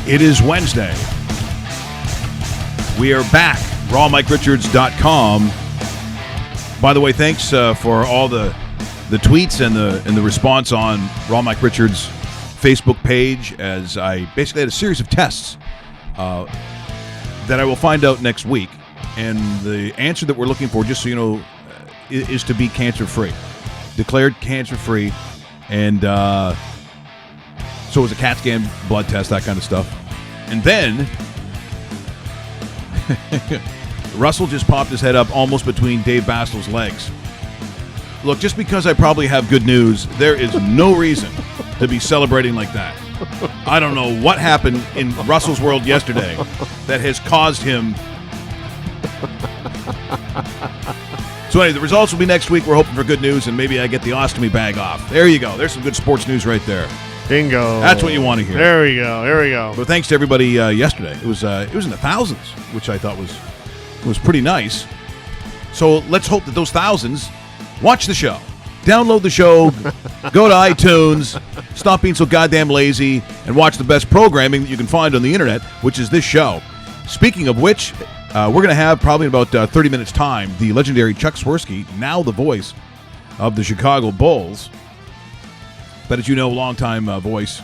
It is Wednesday. We are back. RawMikeRichards.com. By the way, thanks for all the tweets and the response on Raw Mike Richards' Facebook page, as I basically had a series of tests that I will find out next week. And the answer that we're looking for, just so you know, is to be cancer-free. Declared cancer-free. And so it was a CAT scan, blood test, that kind of stuff. And then Russell just popped his head up almost between Dave Bastel's legs. Look, just because I probably have good news, there is no reason to be celebrating like that. I don't know what happened in Russell's world yesterday that has caused him. So anyway, the results will be next week. We're hoping for good news, and maybe I get the ostomy bag off. There you go. There's some good sports news right there. Bingo. That's what you want to hear. There we go. But thanks to everybody yesterday. It was in the thousands, which I thought was pretty nice. So let's hope that those thousands watch the show, download the show, go to iTunes, stop being so goddamn lazy, and watch the best programming that you can find on the internet, which is this show. Speaking of which, we're going to have probably in about 30 minutes' time the legendary Chuck Swirsky, now the voice of the Chicago Bulls, but as you know, longtime voice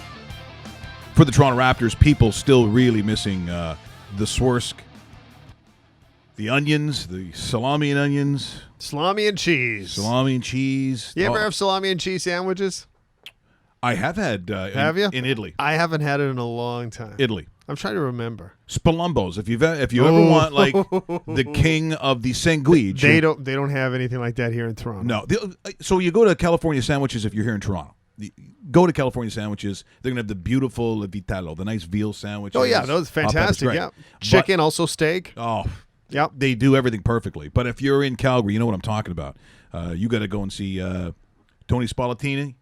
for the Toronto Raptors. People still really missing the Swersk, the onions, the salami and onions. Salami and cheese. Salami and cheese. You ever have salami and cheese sandwiches? I have had Have you? in Italy. I haven't had it in a long time. Italy. I'm trying to remember. Spalumbos. If you ever want like the king of the sanguige. They don't have anything like that here in Toronto. No. So you go to California Sandwiches if you're here in Toronto. Go to California Sandwiches. They're going to have the beautiful Vitello, the nice veal sandwiches. Oh, yeah. Those fantastic. Yeah. Chicken, also steak. Oh, yep. They do everything perfectly. But if you're in Calgary, you know what I'm talking about. You got to go and see Tony Spallettini,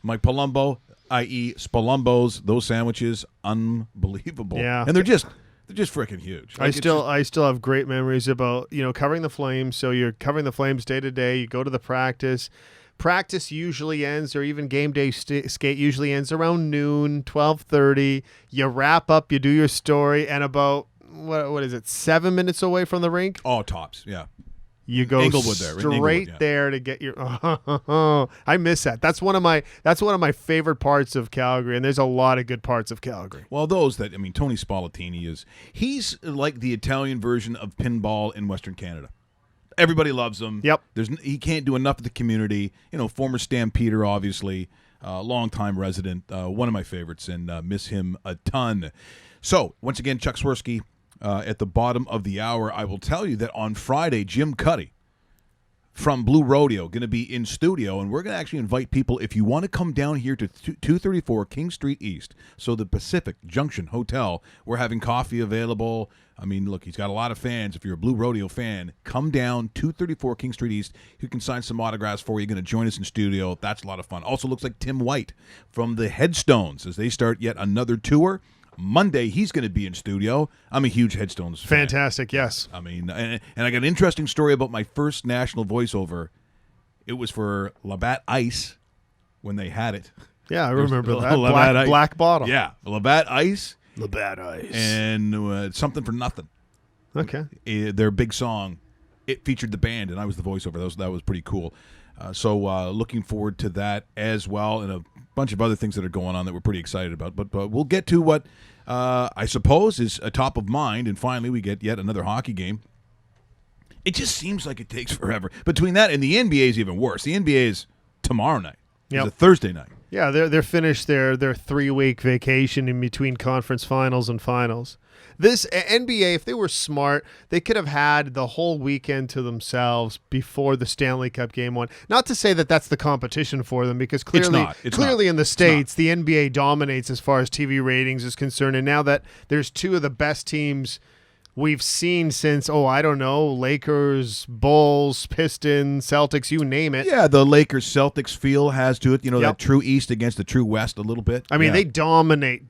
Mike Palumbo, i.e. Spalumbos. Those sandwiches, unbelievable. Yeah. And they're just freaking huge. I still have great memories about, covering the Flames. So you're covering the Flames day to day. You go to the practice. Practice usually ends, or even game day skate usually ends around noon, 12:30. You wrap up, you do your story, and about, what is it, 7 minutes away from the rink? Oh, tops, yeah. You go Inglewood there, straight there to get your. I miss that. That's one of my favorite parts of Calgary, and there's a lot of good parts of Calgary. Well, Tony Spallettini he's like the Italian version of pinball in Western Canada. Everybody loves him. Yep. He can't do enough for the community. Former Stampeder, obviously, longtime resident, one of my favorites, and miss him a ton. So, once again, Chuck Swirsky, at the bottom of the hour, I will tell you that on Friday, Jim Cuddy from Blue Rodeo going to be in studio, and we're going to actually invite people, if you want to come down here to 234 King Street East, so the Pacific Junction Hotel. We're having coffee available. I mean, look, he's got a lot of fans. If you're a Blue Rodeo fan, come down 234 King Street East. He can sign some autographs for you. You're going to join us in studio. That's a lot of fun. Also looks like Tim White from the Headstones as they start yet another tour. Monday, he's going to be in studio. I'm a huge Headstones fan. Fantastic, yes. I mean, and I got an interesting story about my first national voiceover. It was for Labatt Ice when they had it. Yeah, I remember that. Black bottle. Yeah, Labatt Ice. Labatt Ice. And Something for Nothing. Okay. Their big song, it featured the band, and I was the voiceover. That was pretty cool. So looking forward to that as well, and a bunch of other things that are going on that we're pretty excited about. But we'll get to what I suppose is a top of mind, and finally we get yet another hockey game. It just seems like it takes forever. Between that and the NBA is even worse. The NBA is tomorrow night. It's a Thursday night. Yeah, they're finished their 3-week vacation in between conference finals and finals. This NBA, if they were smart, they could have had the whole weekend to themselves before the Stanley Cup Game 1. Not to say that that's the competition for them, because clearly in the States, the NBA dominates as far as TV ratings is concerned. And now that there's two of the best teams we've seen since, Lakers, Bulls, Pistons, Celtics, you name it. Yeah, the Lakers-Celtics feel has to it. That true East against the true West a little bit. I mean, they dominate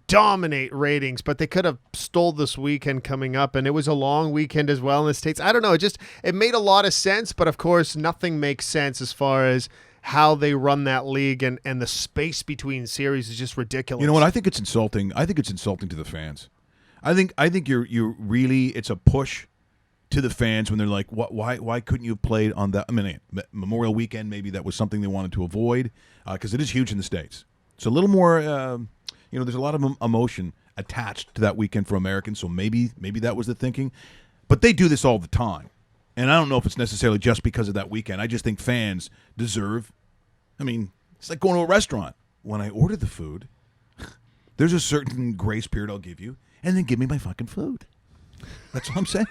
ratings, but they could have stole this weekend coming up, and it was a long weekend as well in the States. I don't know. It made a lot of sense, but of course, nothing makes sense as far as how they run that league, and the space between series is just ridiculous. You know what? I think it's insulting. I think it's insulting to the fans. I think you're really, it's a push to the fans when they're like, why couldn't you have played on that? I mean, Memorial Weekend, maybe that was something they wanted to avoid because it is huge in the States. It's a little more, there's a lot of emotion attached to that weekend for Americans, so maybe that was the thinking. But they do this all the time. And I don't know if it's necessarily just because of that weekend. I just think fans deserve, it's like going to a restaurant. When I order the food, there's a certain grace period I'll give you, and then give me my fucking food. That's all I'm saying.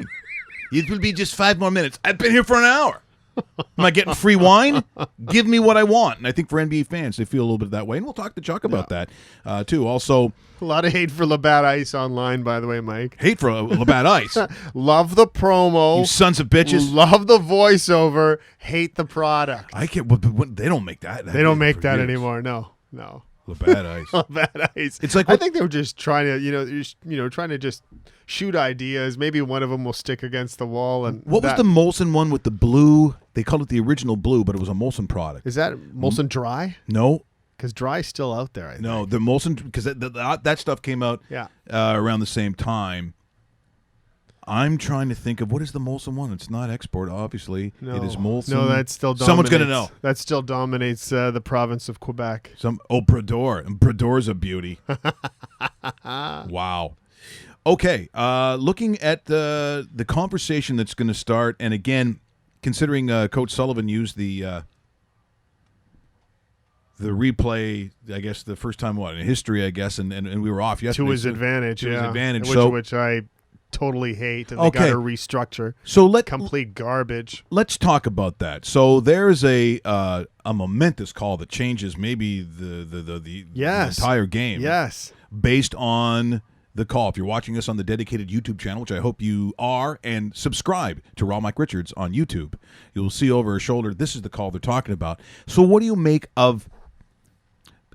It will be just 5 more minutes. I've been here for an hour. Am I getting free wine? Give me what I want. And I think for NBA fans, they feel a little bit that way. And we'll talk to Chuck about that, too. Also, a lot of hate for Labatt Ice online, by the way, Mike. Hate for Labatt Ice. Love the promo. You sons of bitches. Love the voiceover. Hate the product. I can't. But they don't make that. They don't make that anymore. No. Labatt Ice. Labatt Ice. It's like I think they were just trying to, trying to just shoot ideas. Maybe one of them will stick against the wall. And what was the Molson one with the blue? They called it the original blue, but it was a Molson product. Is that Molson Dry? No. Because Dry's still out there, I think. No, the Molson, because that stuff came out around the same time. I'm trying to think of what is the Molson one. It's not export, obviously. No. It is Molson. No, that still dominates. Someone's going to know. That still dominates the province of Quebec. Brador. And Brador's a beauty. Wow. Okay, looking at the conversation that's going to start, and again, considering Coach Sullivan used the replay, I guess the first time in history, I guess, and we were off yesterday. To his advantage, to his advantage. Which I totally hate, and they got to restructure. So complete garbage. Let's talk about that. So there's a momentous call that changes maybe the entire game. Yes, based on the call. If you're watching us on the dedicated YouTube channel, which I hope you are, and subscribe to Raw Mike Richards on YouTube, you'll see over her shoulder, this is the call they're talking about. So what do you make of,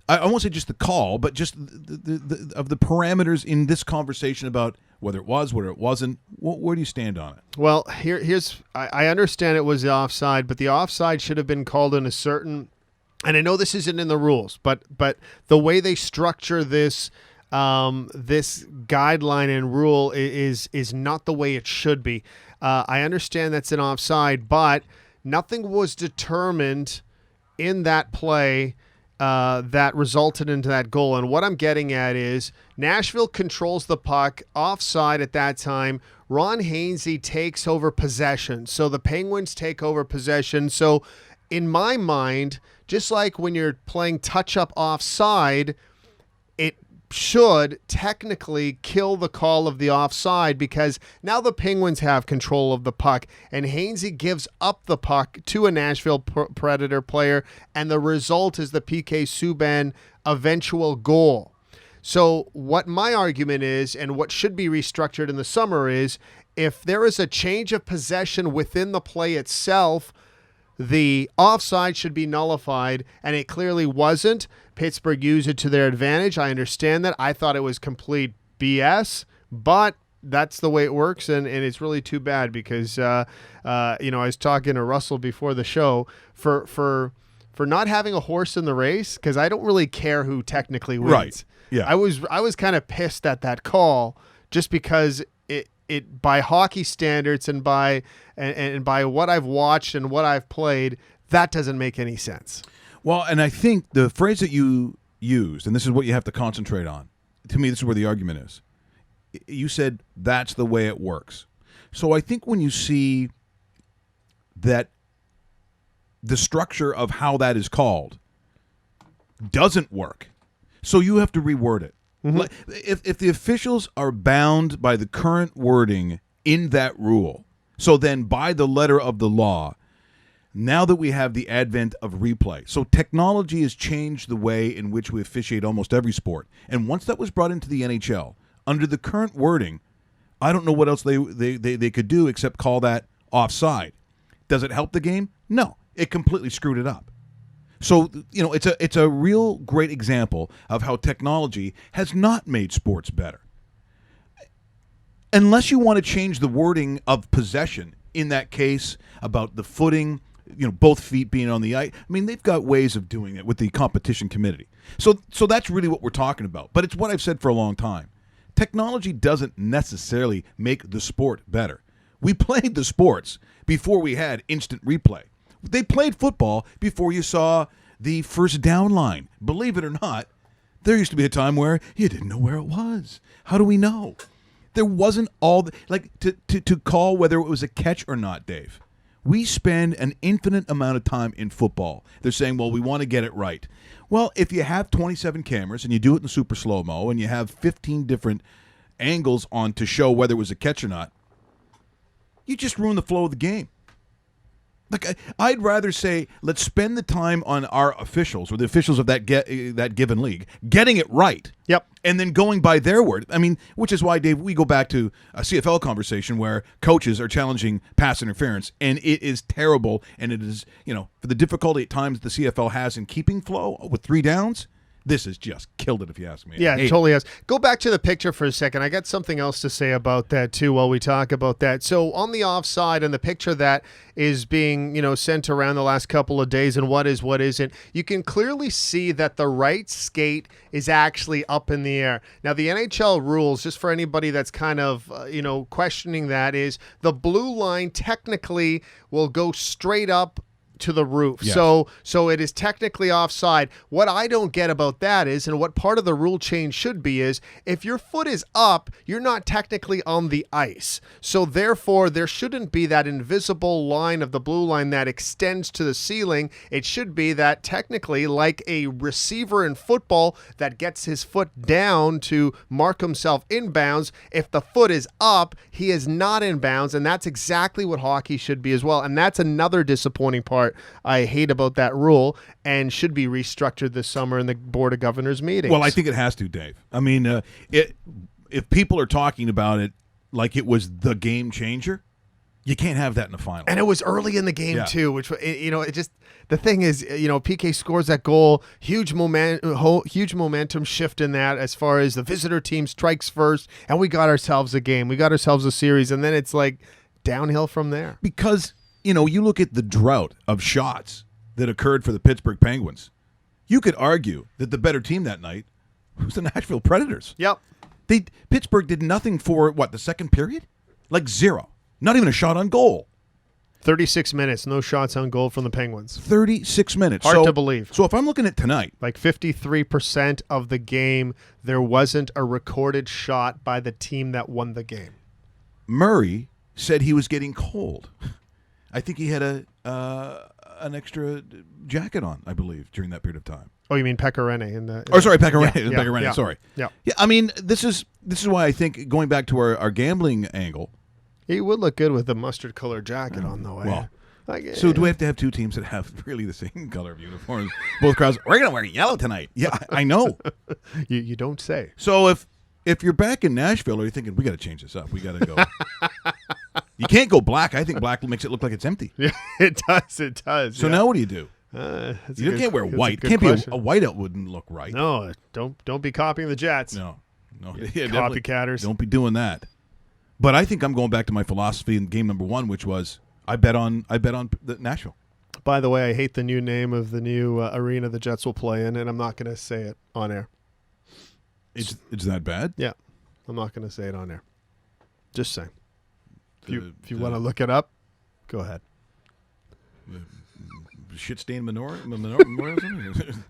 I won't say just the call, but just of the parameters in this conversation about whether it was, whether it wasn't? Where do you stand on it? Well, I understand it was the offside, but the offside should have been called in a certain, and I know this isn't in the rules, but the way they structure this guideline and rule is not the way it should be. I understand that's an offside, but nothing was determined in that play that resulted into that goal. And what I'm getting at is Nashville controls the puck, offside at that time. Ron Hainsey takes over possession. So the Penguins take over possession. So in my mind, just like when you're playing touch-up offside, it should technically kill the call of the offside because now the Penguins have control of the puck and Hainsey gives up the puck to a Nashville Predator player, and the result is the PK Subban eventual goal. So what my argument is, and what should be restructured in the summer, is if there is a change of possession within the play itself, the offside should be nullified, and it clearly wasn't. Pittsburgh used it to their advantage. I understand that. I thought it was complete BS, but that's the way it works, and it's really too bad because, I was talking to Russell before the show for not having a horse in the race, because I don't really care who technically wins. Right. Yeah. I was kind of pissed at that call just because it by hockey standards and by what I've watched and what I've played, that doesn't make any sense. Well, and I think the phrase that you used, and this is what you have to concentrate on, to me this is where the argument is. You said that's the way it works. So I think when you see that the structure of how that is called doesn't work, so you have to reword it. Mm-hmm. If the officials are bound by the current wording in that rule, so then by the letter of the law, now that we have the advent of replay, so technology has changed the way in which we officiate almost every sport. And once that was brought into the NHL, under the current wording, I don't know what else they could do except call that offside. Does it help the game? No. It completely screwed it up. So, it's a real great example of how technology has not made sports better. Unless you want to change the wording of possession, in that case, about the footing, both feet being on the ice. I mean, they've got ways of doing it with the competition committee. So that's really what we're talking about. But it's what I've said for a long time. Technology doesn't necessarily make the sport better. We played the sports before we had instant replay. They played football before you saw the first down line. Believe it or not, there used to be a time where you didn't know where it was. How do we know? There wasn't to call whether it was a catch or not, Dave. We spend an infinite amount of time in football. They're saying, well, we want to get it right. Well, if you have 27 cameras and you do it in super slow-mo and you have 15 different angles on to show whether it was a catch or not, you just ruin the flow of the game. Like, I'd rather say, let's spend the time on our officials or the officials of that given league getting it right. Yep. And then going by their word. I mean, which is why, Dave, we go back to a CFL conversation where coaches are challenging pass interference, and it is terrible. And it is, for the difficulty at times the CFL has in keeping flow with 3 downs, this has just killed it, if you ask me. Yeah, it totally has. Go back to the picture for a second. I got something else to say about that, too, while we talk about that. So on the offside and the picture that is being, sent around the last couple of days and what isn't, you can clearly see that the right skate is actually up in the air. Now, the NHL rules, just for anybody that's kind of, questioning that, is the blue line technically will go straight up to the roof. Yes. So it is technically offside. What I don't get about that is, and what part of the rule change should be, is if your foot is up, you're not technically on the ice. So therefore, there shouldn't be that invisible line of the blue line that extends to the ceiling. It should be that technically, like a receiver in football that gets his foot down to mark himself inbounds, if the foot is up, he is not inbounds, and that's exactly what hockey should be as well. And that's another disappointing part I hate about that rule and should be restructured this summer in the Board of Governors meetings. Well, I think it has to, Dave. I mean, if people are talking about it like it was the game changer, you can't have that in the final. And it was early in the game, too, which, it just, the thing is, PK scores that goal, huge momentum shift in that as far as the visitor team strikes first, and we got ourselves a game. We got ourselves a series, and then it's like downhill from there. Because you look at the drought of shots that occurred for the Pittsburgh Penguins. You could argue that the better team that night was the Nashville Predators. Yep. Pittsburgh did nothing for, the second period? Like 0. Not even a shot on goal. 36 minutes, no shots on goal from the Penguins. 36 minutes. Hard to believe. So if I'm looking at tonight. Like 53% of the game, there wasn't a recorded shot by the team that won the game. Murray said he was getting cold. I think he had an extra jacket on, I believe, during that period of time. Oh, you mean Pecorine in the? Pecorine. Yeah, Pecorine. Sorry. Yeah. Yeah. I mean, this is why I think going back to our gambling angle. He would look good with the mustard colored jacket on, though. Well, so do we have to have two teams that have really the same color of uniforms? Both crowds. We're gonna wear yellow tonight. Yeah, I know. You don't say. So if you're back in Nashville, are you thinking we got to change this up? We got to go. You can't go black. I think black makes it look like it's empty. Yeah, it does. It does. So now what do you do? You can't wear white. It can't be a whiteout. Wouldn't look right. No, don't be copying the Jets. No, yeah, copycatters. Don't be doing that. But I think I'm going back to my philosophy in game number 1, which was I bet on the Nashville. By the way, I hate the new name of the new arena the Jets will play in, and I'm not going to say it on air. It's that bad? Yeah, I'm not going to say it on air. Just saying. If you want to look it up, go ahead. Shit stained menorah?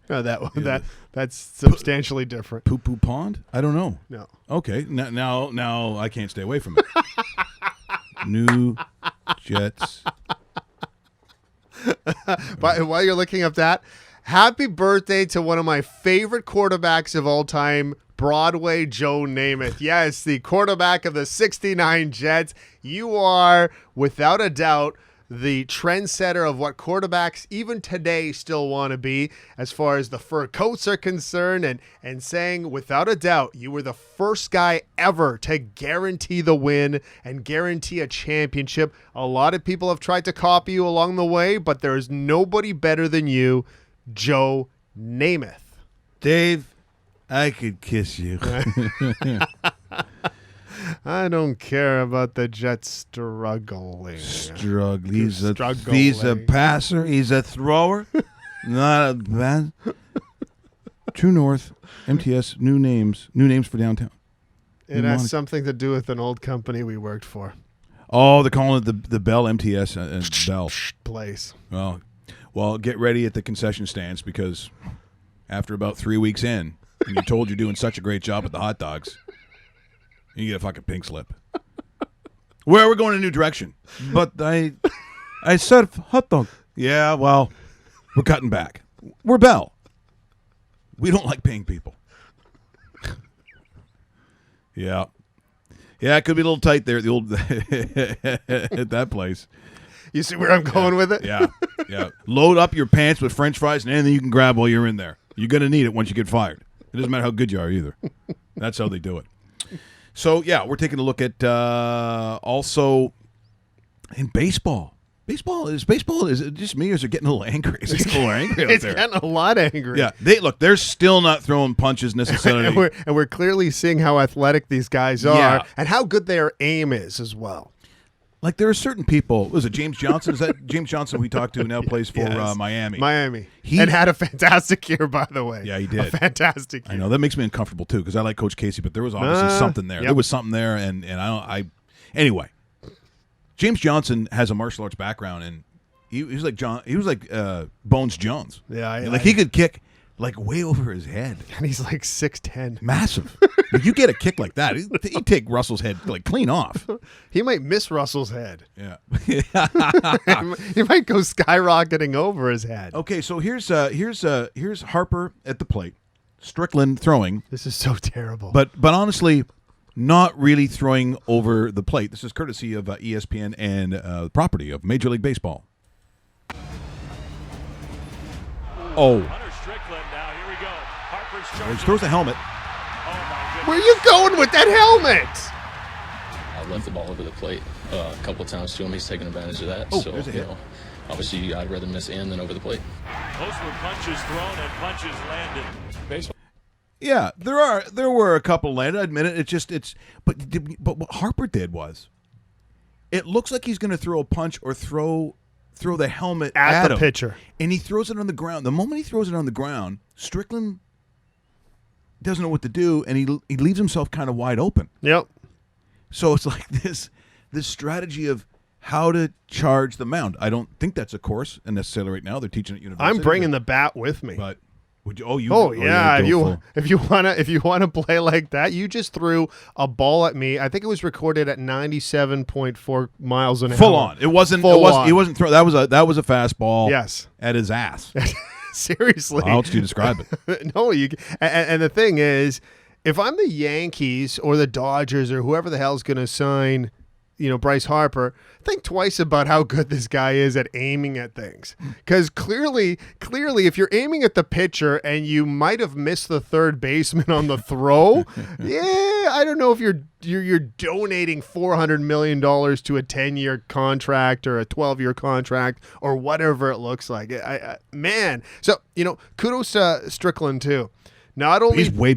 No, that's substantially different. Poo Poo Pond? I don't know. No. Okay. Now I can't stay away from it. New Jets. But while you're looking up that, happy birthday to one of my favorite quarterbacks of all time, Broadway Joe Namath. Yes, the quarterback of the 69 Jets. You are, without a doubt, the trendsetter of what quarterbacks even today still want to be as far as the fur coats are concerned, and saying without a doubt you were the first guy ever to guarantee the win and guarantee a championship. A lot of people have tried to copy you along the way, but there is nobody better than you, Joe Namath. Dave, I could kiss you. I don't care about the Jets struggling. He's a passer. He's a thrower. Not a bad. True North, MTS, new names for downtown. It has something to do with an old company we worked for. Oh, they're calling it the Bell MTS and Bell place. Well, get ready at the concession stands because after about 3 weeks in, and you're told you're doing such a great job at the hot dogs, you get a fucking pink slip. We're going in a new direction. But I said hot dog. Yeah, well, we're cutting back. We're Bell. We don't like paying people. Yeah. Yeah, it could be a little tight there at the old at that place. You see where I'm going with it? Yeah. Load up your pants with French fries and anything you can grab while you're in there. You're going to need it once you get fired. It doesn't matter how good you are either. That's how they do it. So, yeah, we're taking a look at also in baseball. Is it just me or is it getting a little angry? Is it getting a little angry out there? It's getting a lot angry. Yeah, they're still not throwing punches necessarily. and we're clearly seeing how athletic these guys are and how good their aim is as well. Like there are certain people. Was it James Johnson? Is that James Johnson we talked to now plays for Miami? Miami. And had a fantastic year, by the way. Yeah, he did. A fantastic year. I know. That makes me uncomfortable, too, because I like Coach Casey, but there was obviously something there. Yep. There was something there, and anyway, James Johnson has a martial arts background, and he was like Bones Jones. Yeah. He could kick like way over his head. And he's like 6'10". Massive. If you get a kick like that, he'd take Russell's head like clean off. He might miss Russell's head. Yeah. He might go skyrocketing over his head. Okay, so here's Harper at the plate. Strickland throwing. This is so terrible. But honestly, not really throwing over the plate. This is courtesy of ESPN and property of Major League Baseball. Oh. Strickland now. Here we go. Harper's He throws the helmet. Where are you going with that helmet? I left the ball over the plate a couple of times to him. He's taking advantage of that. Oh, so, there's a hit. Obviously, I'd rather miss in than over the plate. Those were punches thrown and punches landed. Baseball. Yeah, there were a couple landed. I admit it. But what Harper did was, it looks like he's going to throw a punch or throw the helmet at the him, pitcher, and he throws it on the ground. The moment he throws it on the ground, Strickland doesn't know what to do, and he leaves himself kind of wide open. Yep. So it's like this strategy of how to charge the mound. I don't think that's a course necessarily right now. They're teaching at university. I'm bringing the bat with me. But would you? If you wanna play like that, you just threw a ball at me. I think it was recorded at 97.4 miles an hour. Full on. It wasn't. He wasn't throwing. That was a fastball. Yes. At his ass. Seriously. How else do you describe it? No, and the thing is, if I'm the Yankees or the Dodgers or whoever the hell's going to sign, Bryce Harper, think twice about how good this guy is at aiming at things. Because clearly, if you're aiming at the pitcher and you might have missed the third baseman on the throw, I don't know if you're donating $400 million to a 10-year contract or a 12-year contract or whatever it looks like. Man, so kudos to Strickland too. Not only he's way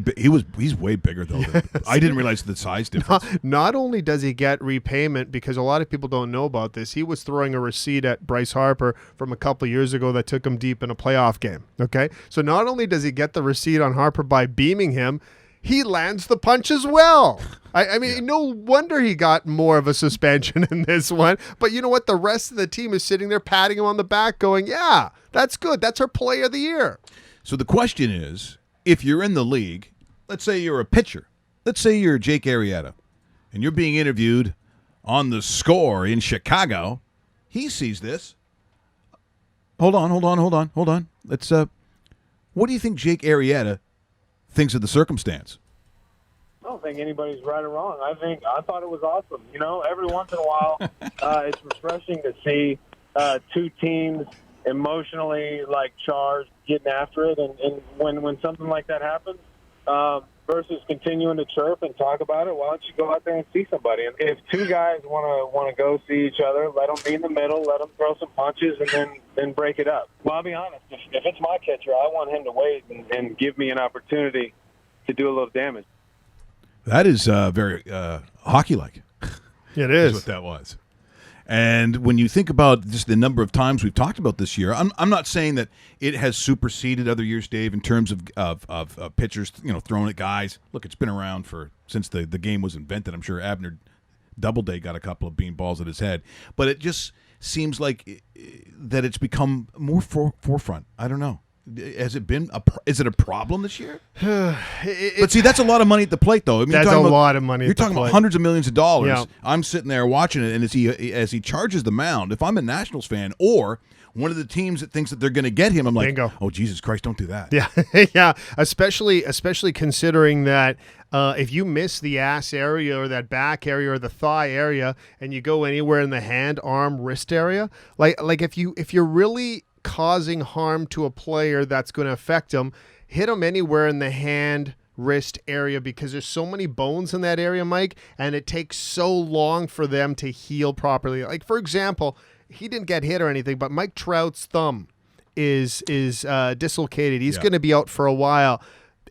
bigger though. Yes. I didn't realize the size difference. Not only does he get repayment, because a lot of people don't know about this, he was throwing a receipt at Bryce Harper from a couple of years ago that took him deep in a playoff game. Okay, so not only does he get the receipt on Harper by beaming him, he lands the punch as well. I mean, no wonder he got more of a suspension in this one. But you know what? The rest of the team is sitting there patting him on the back going, yeah, that's good. That's our play of the year. So the question is, if you're in the league, let's say you're a pitcher, let's say you're Jake Arrieta, and you're being interviewed on The Score in Chicago, he sees this. Hold on. Let's. What do you think Jake Arrieta thinks of the circumstance? I don't think anybody's right or wrong. I thought it was awesome. Every once in a while, it's refreshing to see two teams emotionally charged, getting after it, and when something like that happens, versus continuing to chirp and talk about it, why don't you go out there and see somebody? And if two guys want to go see each other, let them be in the middle, let them throw some punches, and then break it up. Well, I'll be honest. If it's my catcher, I want him to wait and give me an opportunity to do a little damage. That is very hockey-like. It Is is. what that was. And when you think about just the number of times we've talked about this year, I'm not saying that it has superseded other years, Dave, in terms of pitchers, throwing at guys. Look, it's been around since the game was invented. I'm sure Abner Doubleday got a couple of beanballs at his head, but it just seems like that it's become more forefront. I don't know. Has it been is it a problem this year? But see, that's a lot of money at the plate, though. I mean, That's you're talking a about- lot of money You're at the talking about plate. hundreds of millions of dollars. Yeah. I'm sitting there watching it, and as he charges the mound, if I'm a Nationals fan or one of the teams that thinks that they're going to get him, I'm like, Bingo. oh, Jesus Christ, don't do that. Yeah, yeah. Especially considering that if you miss the ass area or that back area or the thigh area, and you go anywhere in the hand, arm, wrist area, like if you're really causing harm to a player that's going to affect him, hit him anywhere in the hand, wrist area, because there's so many bones in that area, Mike, and it takes so long for them to heal properly. Like, for example, he didn't get hit or anything, but Mike Trout's thumb is dislocated. He's going to be out for a while.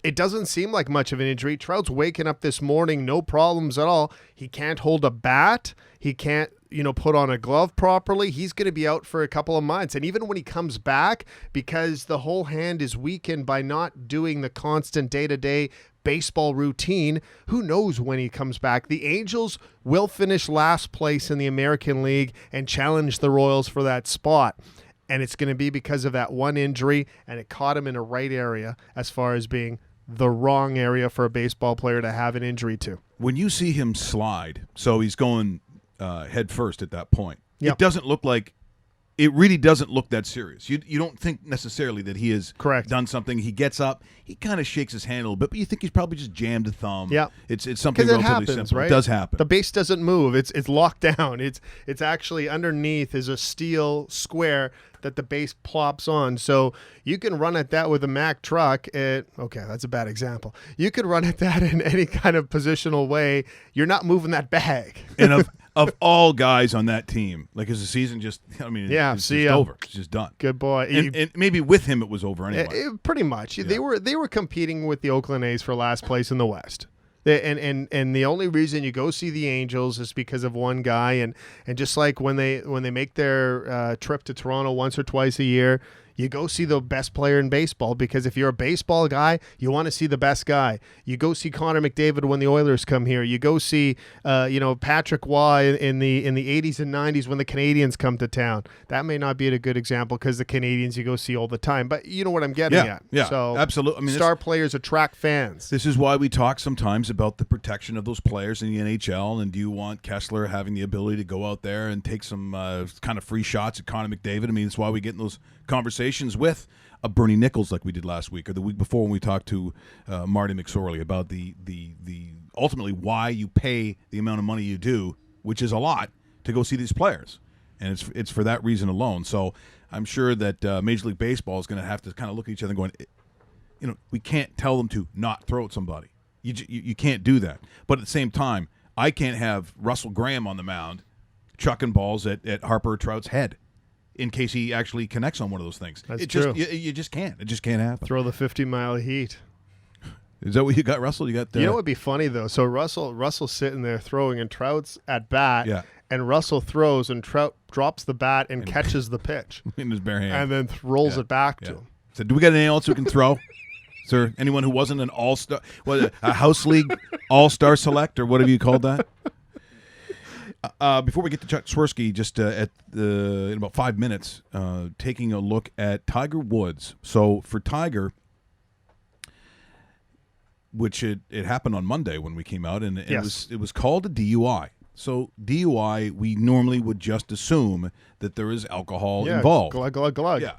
It doesn't seem like much of an injury. Trout's waking up this morning, no problems at all. He can't hold a bat. He can't, put on a glove properly. He's going to be out for a couple of months. And even when he comes back, because the whole hand is weakened by not doing the constant day-to-day baseball routine, who knows when he comes back. The Angels will finish last place in the American League and challenge the Royals for that spot. And it's going to be because of that one injury, and it caught him in a right area as far as being the wrong area for a baseball player to have an injury to. When you see him slide, so he's going head first at that point, Yep. It doesn't look like – it really doesn't look that serious. You don't think necessarily that he has Correct. done something. He gets up, he kind of shakes his hand a little bit, but you think he's probably just jammed a thumb. Yeah. It's something Because it relatively happens, simple. right? It does happen. The base doesn't move. It's locked down. It's actually underneath is a steel square that the base plops on. So you can run at that with a Mack truck. Okay, that's a bad example. You could run at that in any kind of positional way. You're not moving that bag. And of all guys on that team, like, is the season just – Yeah, it's see just ya. over. It's just done. Good boy. And maybe with him it was over anyway. Pretty much. They were competing with the Oakland A's for last place in the West. And the only reason you go see the Angels is because of one guy, and just like when they make their trip to Toronto once or twice a year, you go see the best player in baseball, because if you're a baseball guy, you want to see the best guy. You go see Connor McDavid when the Oilers come here. You go see Patrick Waugh in the 80s and 90s when the Canadians come to town. That may not be a good example because the Canadians you go see all the time, but you know what I'm getting at. Yeah, So absolutely. I mean, star players attract fans. This is why we talk sometimes about the protection of those players in the NHL, and do you want Kessler having the ability to go out there and take some kind of free shots at Connor McDavid? I mean, it's why we get in those conversations with Bernie Nichols like we did last week or the week before when we talked to Marty McSorley about the ultimately why you pay the amount of money you do, which is a lot, to go see these players. And it's for that reason alone. So I'm sure that Major League Baseball is going to have to kind of look at each other and going, we can't tell them to not throw at somebody. You can't do that. But at the same time, I can't have Russell Graham on the mound chucking balls at Harper Trout's head in case he actually connects on one of those things. That's true. You just can't. It just can't happen. Throw the 50-mile heat. Is that what you got, Russell? You got You know what would be funny, though? So Russell's sitting there throwing, and Trout's at bat, Yeah. and Russell throws, and Trout drops the bat and catches the pitch, in his bare hand. and then rolls it back to him. So do we got anything else we can throw? Is there anyone who wasn't an all-star, a house league all-star select, or whatever you called that? Before we get to Chuck Swirsky, just in about 5 minutes, taking a look at Tiger Woods. So for Tiger, which it happened on Monday when we came out, and Yes. it was called a DUI. So DUI, we normally would just assume that there is alcohol involved. Glug, glug, glug. Yeah,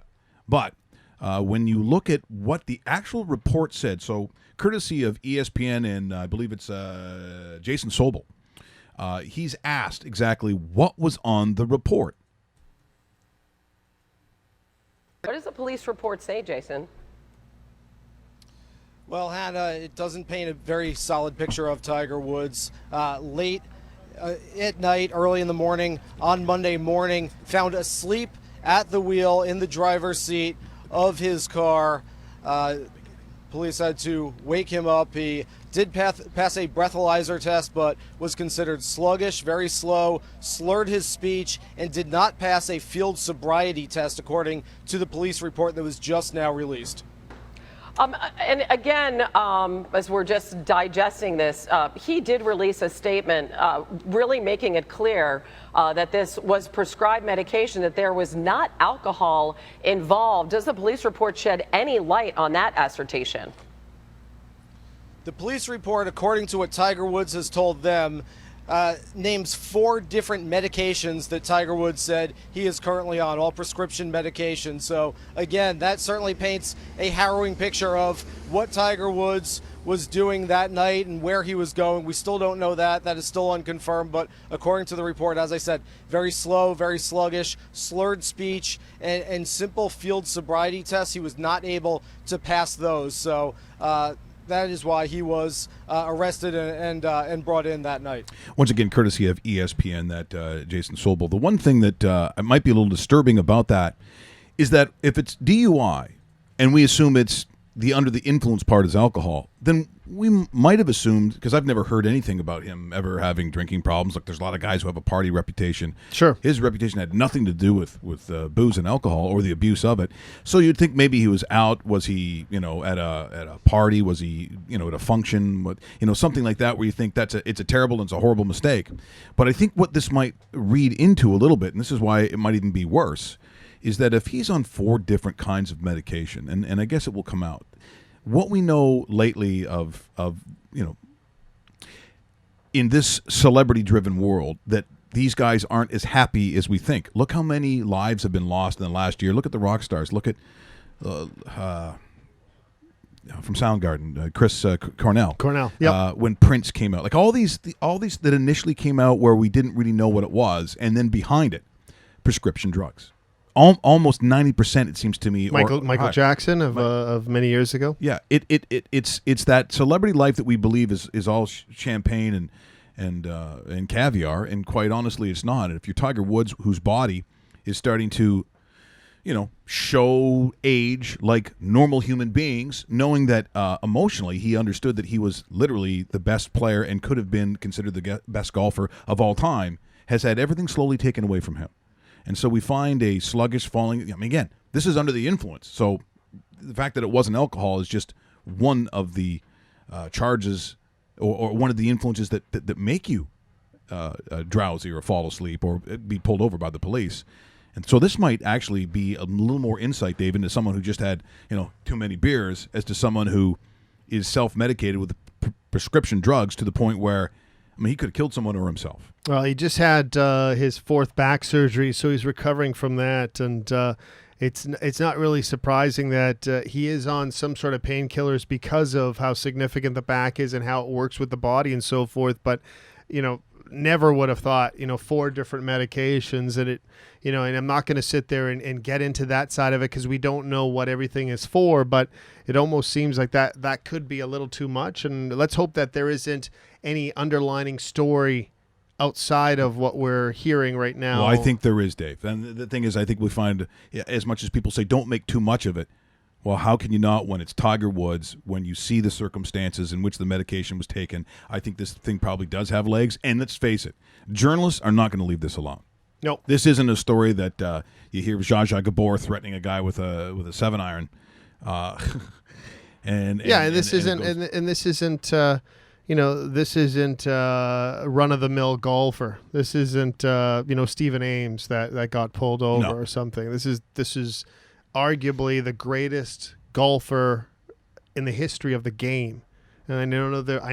but when you look at what the actual report said, so courtesy of ESPN and I believe it's Jason Sobel, he's asked exactly what was on the report. What does the police report say, Jason? Well, Hannah, it doesn't paint a very solid picture of Tiger Woods. Late at night, early in the morning, on Monday morning, found asleep at the wheel in the driver's seat of his car. Police had to wake him up. He did pass a breathalyzer test, but was considered sluggish, very slow, slurred his speech, and did not pass a field sobriety test, according to the police report that was just now released. And again, as we're just digesting this, he did release a statement really making it clear that this was prescribed medication, that there was not alcohol involved. Does the police report shed any light on that assertion? The police report, according to what Tiger Woods has told them, names 4 different medications that Tiger Woods said he is currently on, all prescription medications. So again, that certainly paints a harrowing picture of what Tiger Woods was doing that night and where he was going. We still don't know that. That is still unconfirmed, but according to the report, as I said, very slow, very sluggish, slurred speech, and simple field sobriety tests. He was not able to pass those. So that is why he was arrested and brought in that night. Once again, courtesy of ESPN, that Jason Sobel. The one thing that might be a little disturbing about that is that if it's DUI and we assume it's the under the influence part is alcohol, then we might have assumed, because I've never heard anything about him ever having drinking problems. Like, there's a lot of guys who have a party reputation. Sure. His reputation had nothing to do with booze and alcohol or the abuse of it. So you'd think maybe he was out. Was he, at a party? Was he, at a function? Something like that, where you think it's a terrible and it's a horrible mistake. But I think what this might read into a little bit, and this is why it might even be worse, is that if he's on 4 different kinds of medication, and I guess it will come out, what we know lately of in this celebrity-driven world, that these guys aren't as happy as we think. Look how many lives have been lost in the last year. Look at the rock stars. Look at from Soundgarden, Chris Cornell. Yep. When Prince came out, like all these that initially came out where we didn't really know what it was, and then behind it, prescription drugs. Almost 90%, it seems to me. Michael Jackson of many years ago. Yeah, it's that celebrity life that we believe is all champagne and caviar, and quite honestly, it's not. And if you're Tiger Woods, whose body is starting to, show age like normal human beings, knowing that emotionally he understood that he was literally the best player and could have been considered the best golfer of all time, has had everything slowly taken away from him. And so we find a sluggish falling. I mean, again, this is under the influence. So the fact that it wasn't alcohol is just one of the charges or one of the influences that make you drowsy or fall asleep or be pulled over by the police. And so this might actually be a little more insight, Dave, into someone who just had too many beers, as to someone who is self-medicated with prescription drugs to the point where, he could have killed someone or himself. Well, he just had his 4th back surgery, so he's recovering from that. And it's not really surprising that he is on some sort of painkillers because of how significant the back is and how it works with the body and so forth. But, never would have thought, 4 different medications. And and I'm not going to sit there and get into that side of it because we don't know what everything is for. But it almost seems like that could be a little too much. And let's hope that there isn't any underlining story outside of what we're hearing right now. Well, I think there is, Dave. And the thing is, I think we find, as much as people say don't make too much of it, well, how can you not when it's Tiger Woods, when you see the circumstances in which the medication was taken? I think this thing probably does have legs. And let's face it, journalists are not going to leave this alone. No. This isn't a story that you hear Zsa Zsa Gabor threatening a guy with a 7-iron. This isn't this isn't run-of-the-mill golfer. This isn't Stephen Ames that got pulled over or something. This is arguably the greatest golfer in the history of the game. And I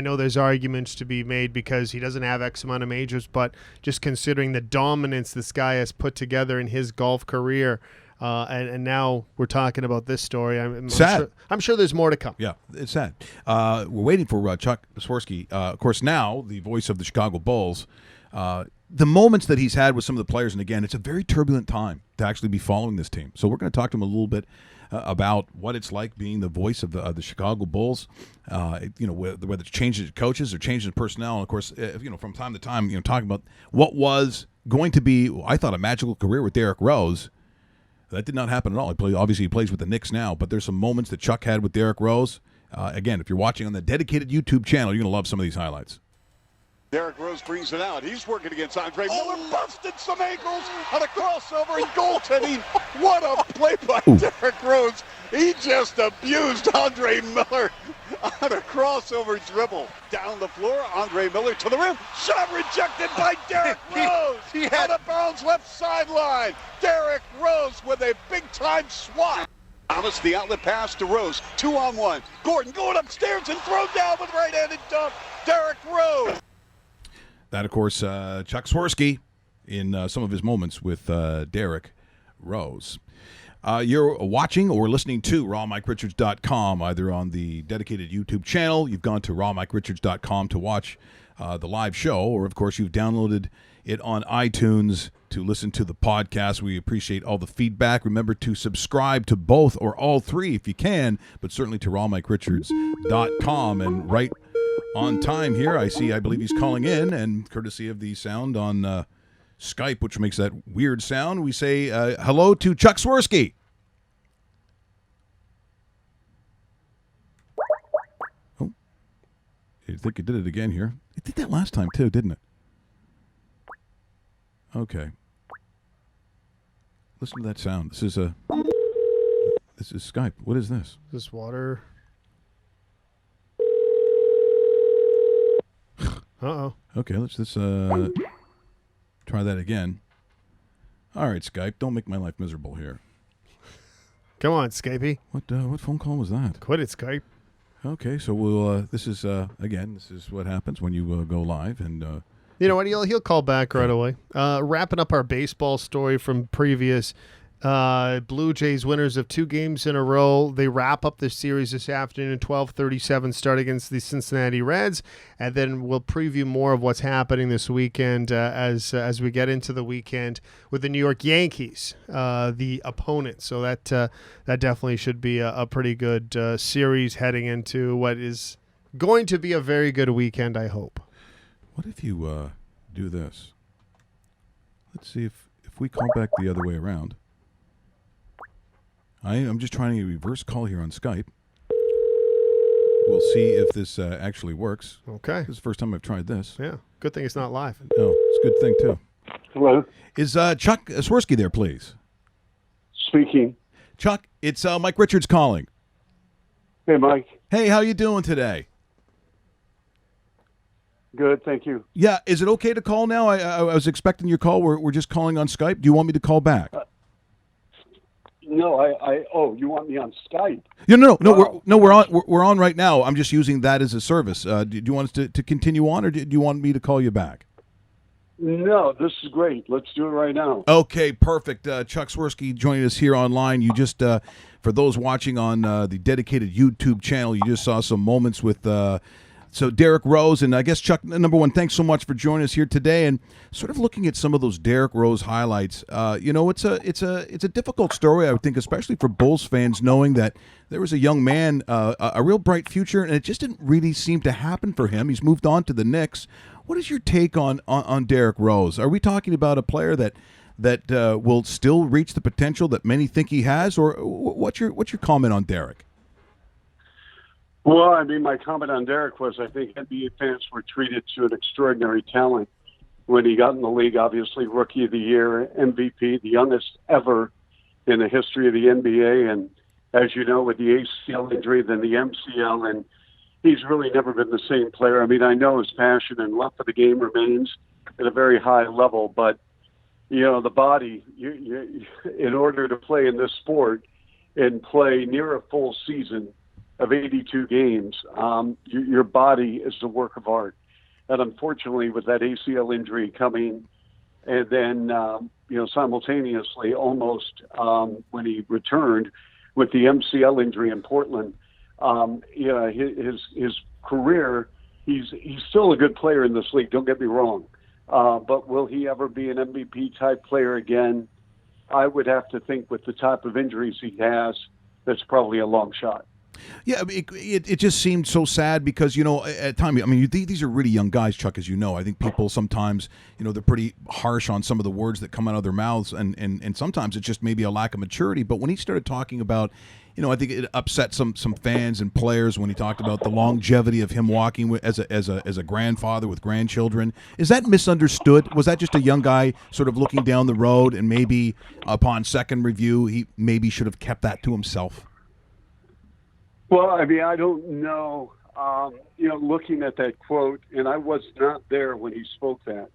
know there's arguments to be made because he doesn't have X amount of majors, but just considering the dominance this guy has put together in his golf career, and now we're talking about this story. I'm sad. I'm sure there's more to come. Yeah, it's sad. We're waiting for Chuck Swirsky. Of course, now the voice of the Chicago Bulls. The moments that he's had with some of the players, and again, it's a very turbulent time to actually be following this team. So we're going to talk to him a little bit about what it's like being the voice of the Chicago Bulls. Whether it's changes of coaches or changes in personnel. And of course, from time to time, talking about what was going to be, I thought, a magical career with Derrick Rose. That did not happen at all. Obviously, he plays with the Knicks now, but there's some moments that Chuck had with Derrick Rose. Again, if you're watching on the dedicated YouTube channel, you're going to love some of these highlights. Derrick Rose brings it out. He's working against Andre Miller. Busted some ankles on a crossover and goaltending. What a play by Derrick Rose. He just abused Andre Miller on a crossover dribble. Down the floor, Andre Miller to the rim. Shot rejected by Derrick Rose. He had a bounce left sideline. Derrick Rose with a big-time swat. Thomas, the outlet pass to Rose. 2-on-1. Gordon going upstairs and thrown down with right-handed dunk. Derrick Rose. That, of course, Chuck Swirsky in some of his moments with Derrick Rose. You're watching or listening to rawmike.richards.com, either on the dedicated YouTube channel. You've gone to rawmike.richards.com to watch the live show, or, of course, you've downloaded it on iTunes to listen to the podcast. We appreciate all the feedback. Remember to subscribe to both or all three if you can, but certainly to rawmike.richards.com. And right on time here, I believe he's calling in, and courtesy of the sound on Skype, which makes that weird sound, we say hello to Chuck Swirsky. Oh, I think it did it again here. It did that last time too, didn't it? Okay. Listen to that sound. This is Skype. What is this? Is this water? Uh-oh. Okay, let's try that again. All right, Skype, don't make my life miserable here. Come on, Skypey. What phone call was that? Quit it, Skype. Okay, so we'll. This is what happens when you go live, and you know what? He'll call back right away. Wrapping up our baseball story from previous. Blue Jays winners of 2 games in a row. They wrap up the series this afternoon, 12:37 start against the Cincinnati Reds, and then we'll preview more of what's happening this weekend as we get into the weekend with the New York Yankees, the opponent. So that definitely should be a pretty good series heading into what is going to be a very good weekend, I hope. What if you do this? Let's see if we call back the other way around. I'm just trying a reverse call here on Skype. We'll see if this actually works. Okay. This is the first time I've tried this. Yeah. Good thing it's not live. No, it's a good thing, too. Hello. Is Chuck Swirsky there, please? Speaking. Chuck, it's Mike Richards calling. Hey, Mike. Hey, how you doing today? Good, thank you. Yeah, is it okay to call now? I was expecting your call. We're just calling on Skype. Do you want me to call back? No, oh, you want me on Skype? No. Wow. We're on right now. I'm just using that as a service. Do you want us to continue on, or do you want me to call you back? No, this is great. Let's do it right now. Okay, perfect. Chuck Swirsky joining us here online. You just, for those watching on the dedicated YouTube channel, you just saw some moments with Derrick Rose, and I guess, Chuck, number one, thanks so much for joining us here today, and sort of looking at some of those Derrick Rose highlights. It's a difficult story, I would think, especially for Bulls fans, knowing that there was a young man, a real bright future, and it just didn't really seem to happen for him. He's moved on to the Knicks. What is your take on Derrick Rose? Are we talking about a player that will still reach the potential that many think he has, or what's your comment on Derrick? Well, I mean, my comment on Derrick was I think NBA fans were treated to an extraordinary talent when he got in the league. Obviously, Rookie of the Year, MVP, the youngest ever in the history of the NBA. And as you know, with the ACL injury, then the MCL, and he's really never been the same player. I mean, I know his passion and love for the game remains at a very high level, but, you know, the body, you in order to play in this sport and play near a full season of 82 games, your body is a work of art. And unfortunately, with that ACL injury coming, and then, simultaneously, almost when he returned with the MCL injury in Portland, his career, he's still a good player in this league, don't get me wrong. But will he ever be an MVP-type player again? I would have to think with the type of injuries he has, that's probably a long shot. Yeah, it just seemed so sad because, at times, I mean, these are really young guys, Chuck, as you know. I think people sometimes, they're pretty harsh on some of the words that come out of their mouths, and sometimes it's just maybe a lack of maturity. But when he started talking about, I think it upset some fans and players when he talked about the longevity of him walking as a grandfather with grandchildren. Is that misunderstood? Was that just a young guy sort of looking down the road, and maybe upon second review, he maybe should have kept that to himself? Well, I mean, I don't know. Looking at that quote, and I was not there when he spoke that,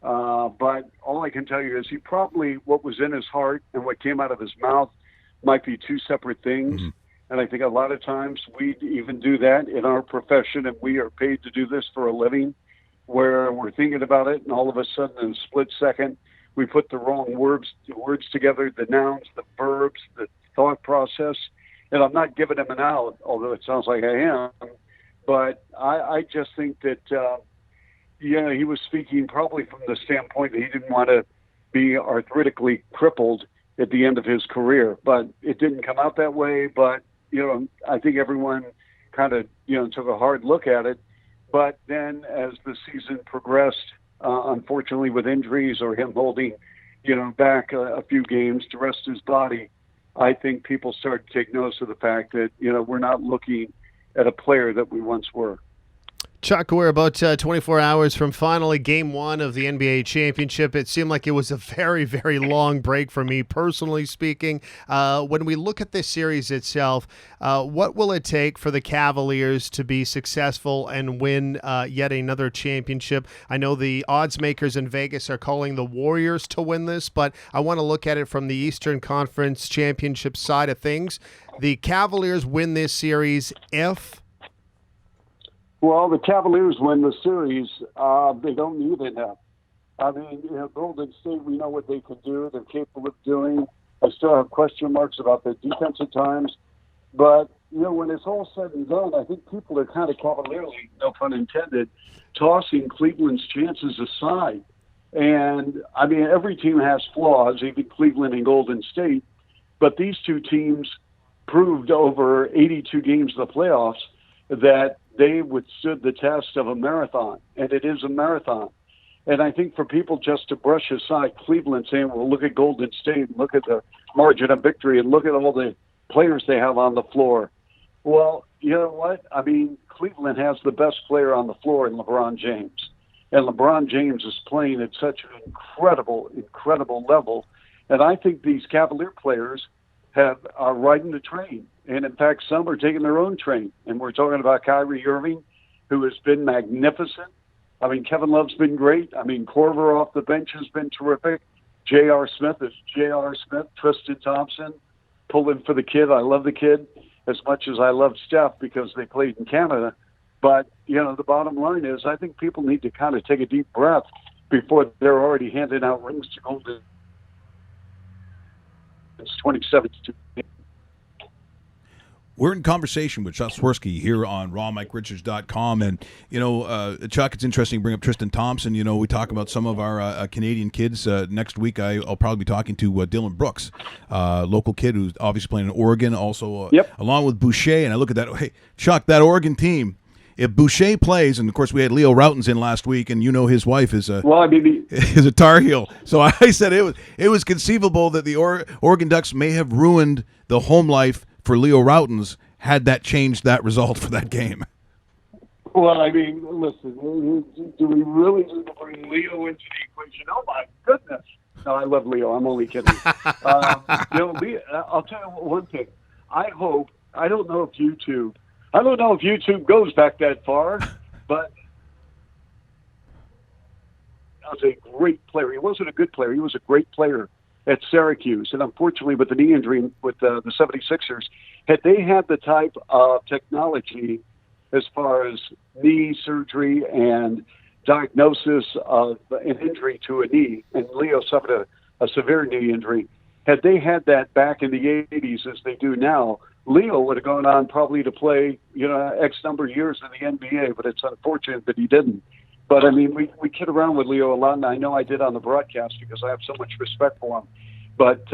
but all I can tell you is what was in his heart and what came out of his mouth might be two separate things. Mm-hmm. And I think a lot of times we even do that in our profession, and we are paid to do this for a living, where we're thinking about it, and all of a sudden in a split second, we put the wrong words together, the nouns, the verbs, the thought process. And I'm not giving him an out, although it sounds like I am. But I just think that, he was speaking probably from the standpoint that he didn't want to be arthritically crippled at the end of his career. But it didn't come out that way. But, I think everyone kind of, took a hard look at it. But then as the season progressed, unfortunately with injuries or him holding, back a few games to rest his body, I think people start to take notice of the fact that, we're not looking at a player that we once were. Chuck, we're about 24 hours from finally Game 1 of the NBA championship. It seemed like it was a very, very long break for me, personally speaking. When we look at this series itself, what will it take for the Cavaliers to be successful and win yet another championship? I know the odds makers in Vegas are calling the Warriors to win this, but I want to look at it from the Eastern Conference championship side of things. The Cavaliers win this series if... Well, the Cavaliers win the series. They don't need enough. I mean, Golden State, we know what they can do. They're capable of doing. I still have question marks about their defense at times. But, when it's all said and done, I think people are kind of cavalierly, no pun intended, tossing Cleveland's chances aside. And, I mean, every team has flaws, even Cleveland and Golden State. But these two teams proved over 82 games in the playoffs that they withstood the test of a marathon, and it is a marathon. And I think for people just to brush aside Cleveland saying, well, look at Golden State, look at the margin of victory, and look at all the players they have on the floor. Well, you know what? I mean, Cleveland has the best player on the floor in LeBron James. And LeBron James is playing at such an incredible, incredible level. And I think these Cavalier players are riding the train. And, in fact, some are taking their own train. And we're talking about Kyrie Irving, who has been magnificent. I mean, Kevin Love's been great. I mean, Korver off the bench has been terrific. J.R. Smith is J.R. Smith. Tristan Thompson, pulling for the kid. I love the kid as much as I love Steph because they played in Canada. But, the bottom line is I think people need to kind of take a deep breath before they're already handing out rings to Golden. It's 27-2. We're in conversation with Chuck Swirsky here on rawmike.richards.com. And, Chuck, it's interesting to bring up Tristan Thompson. We talk about some of our Canadian kids. Next week, I'll probably be talking to Dylan Brooks, local kid who's obviously playing in Oregon, also along with Boucher. And I look at that. Hey, Chuck, that Oregon team, if Boucher plays, and, of course, we had Leo Routens in last week, and his wife is is a Tar Heel. So I said it was conceivable that the Oregon Ducks may have ruined the home life for Leo Routens had that changed that result for that game. Well, I mean, listen, do we really need to bring Leo into the equation? Oh, my goodness. No, I love Leo. I'm only kidding. I'll tell you one thing. I don't know if YouTube goes back that far, but he was a great player. He wasn't a good player. He was a great player at Syracuse. And unfortunately, with the knee injury with the 76ers, had they had the type of technology as far as knee surgery and diagnosis of an injury to a knee, and Leo suffered a severe knee injury, had they had that back in the 80s as they do now, Leo would have gone on probably to play, X number of years in the NBA, but it's unfortunate that he didn't. But, I mean, we kid around with Leo a lot, and I know I did on the broadcast because I have so much respect for him. But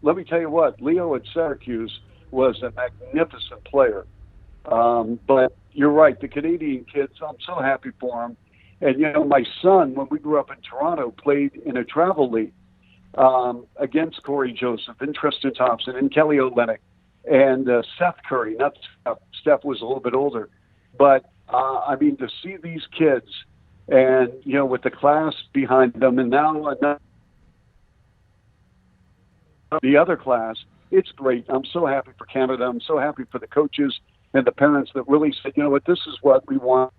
let me tell you what, Leo at Syracuse was a magnificent player. But you're right, the Canadian kids, I'm so happy for them. And, my son, when we grew up in Toronto, played in a travel league against Corey Joseph and Tristan Thompson and Kelly Olynyk and Seth Curry. Not Steph. Steph was a little bit older. But, to see these kids and, with the class behind them and now the other class, it's great. I'm so happy for Canada. I'm so happy for the coaches and the parents that really said, this is what we want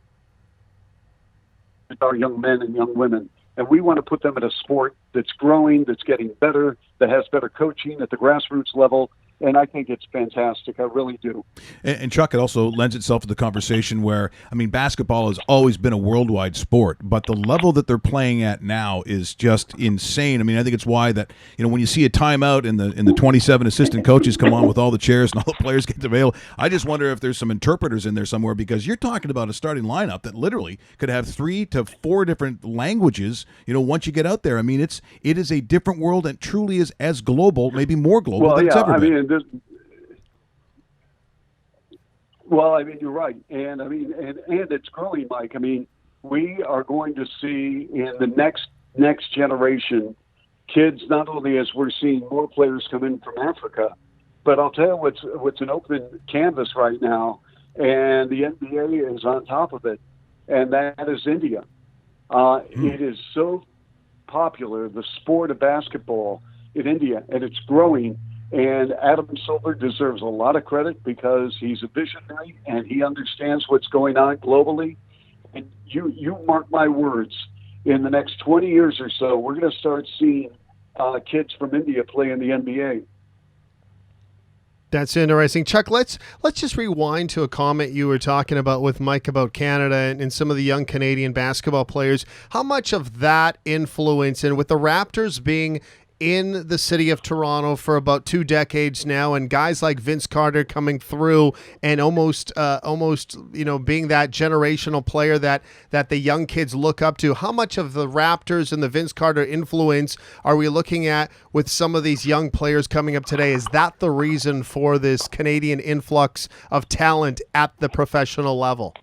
with our young men and young women. And we want to put them in a sport that's growing, that's getting better, that has better coaching at the grassroots level. And I think it's fantastic. I really do. And Chuck, it also lends itself to the conversation where, basketball has always been a worldwide sport, but the level that they're playing at now is just insane. I think it's why that, when you see a timeout and the 27 assistant coaches come on with all the chairs and all the players get available, I just wonder if there's some interpreters in there somewhere, because you're talking about a starting lineup that literally could have 3 to 4 different languages, once you get out there. It is a different world and truly is as global, maybe more global than it's ever been. You're right, and it's growing, Mike. We are going to see in the next generation kids, not only as we're seeing more players come in from Africa, but I'll tell you what's an open canvas right now, and the NBA is on top of it, and that is India. It is so popular, the sport of basketball in India, and it's growing. And Adam Silver deserves a lot of credit because he's a visionary and he understands what's going on globally. And you mark my words, in the next 20 years or so, we're going to start seeing kids from India play in the NBA. That's interesting. Chuck, let's just rewind to a comment you were talking about with Mike about Canada and some of the young Canadian basketball players. How much of that influence, and with the Raptors being in the city of Toronto for about 2 decades now, and guys like Vince Carter coming through and almost being that generational player that the young kids look up to, how much of the Raptors and the Vince Carter influence are we looking at with some of these young players coming up today? Is that the reason for this Canadian influx of talent at the professional level?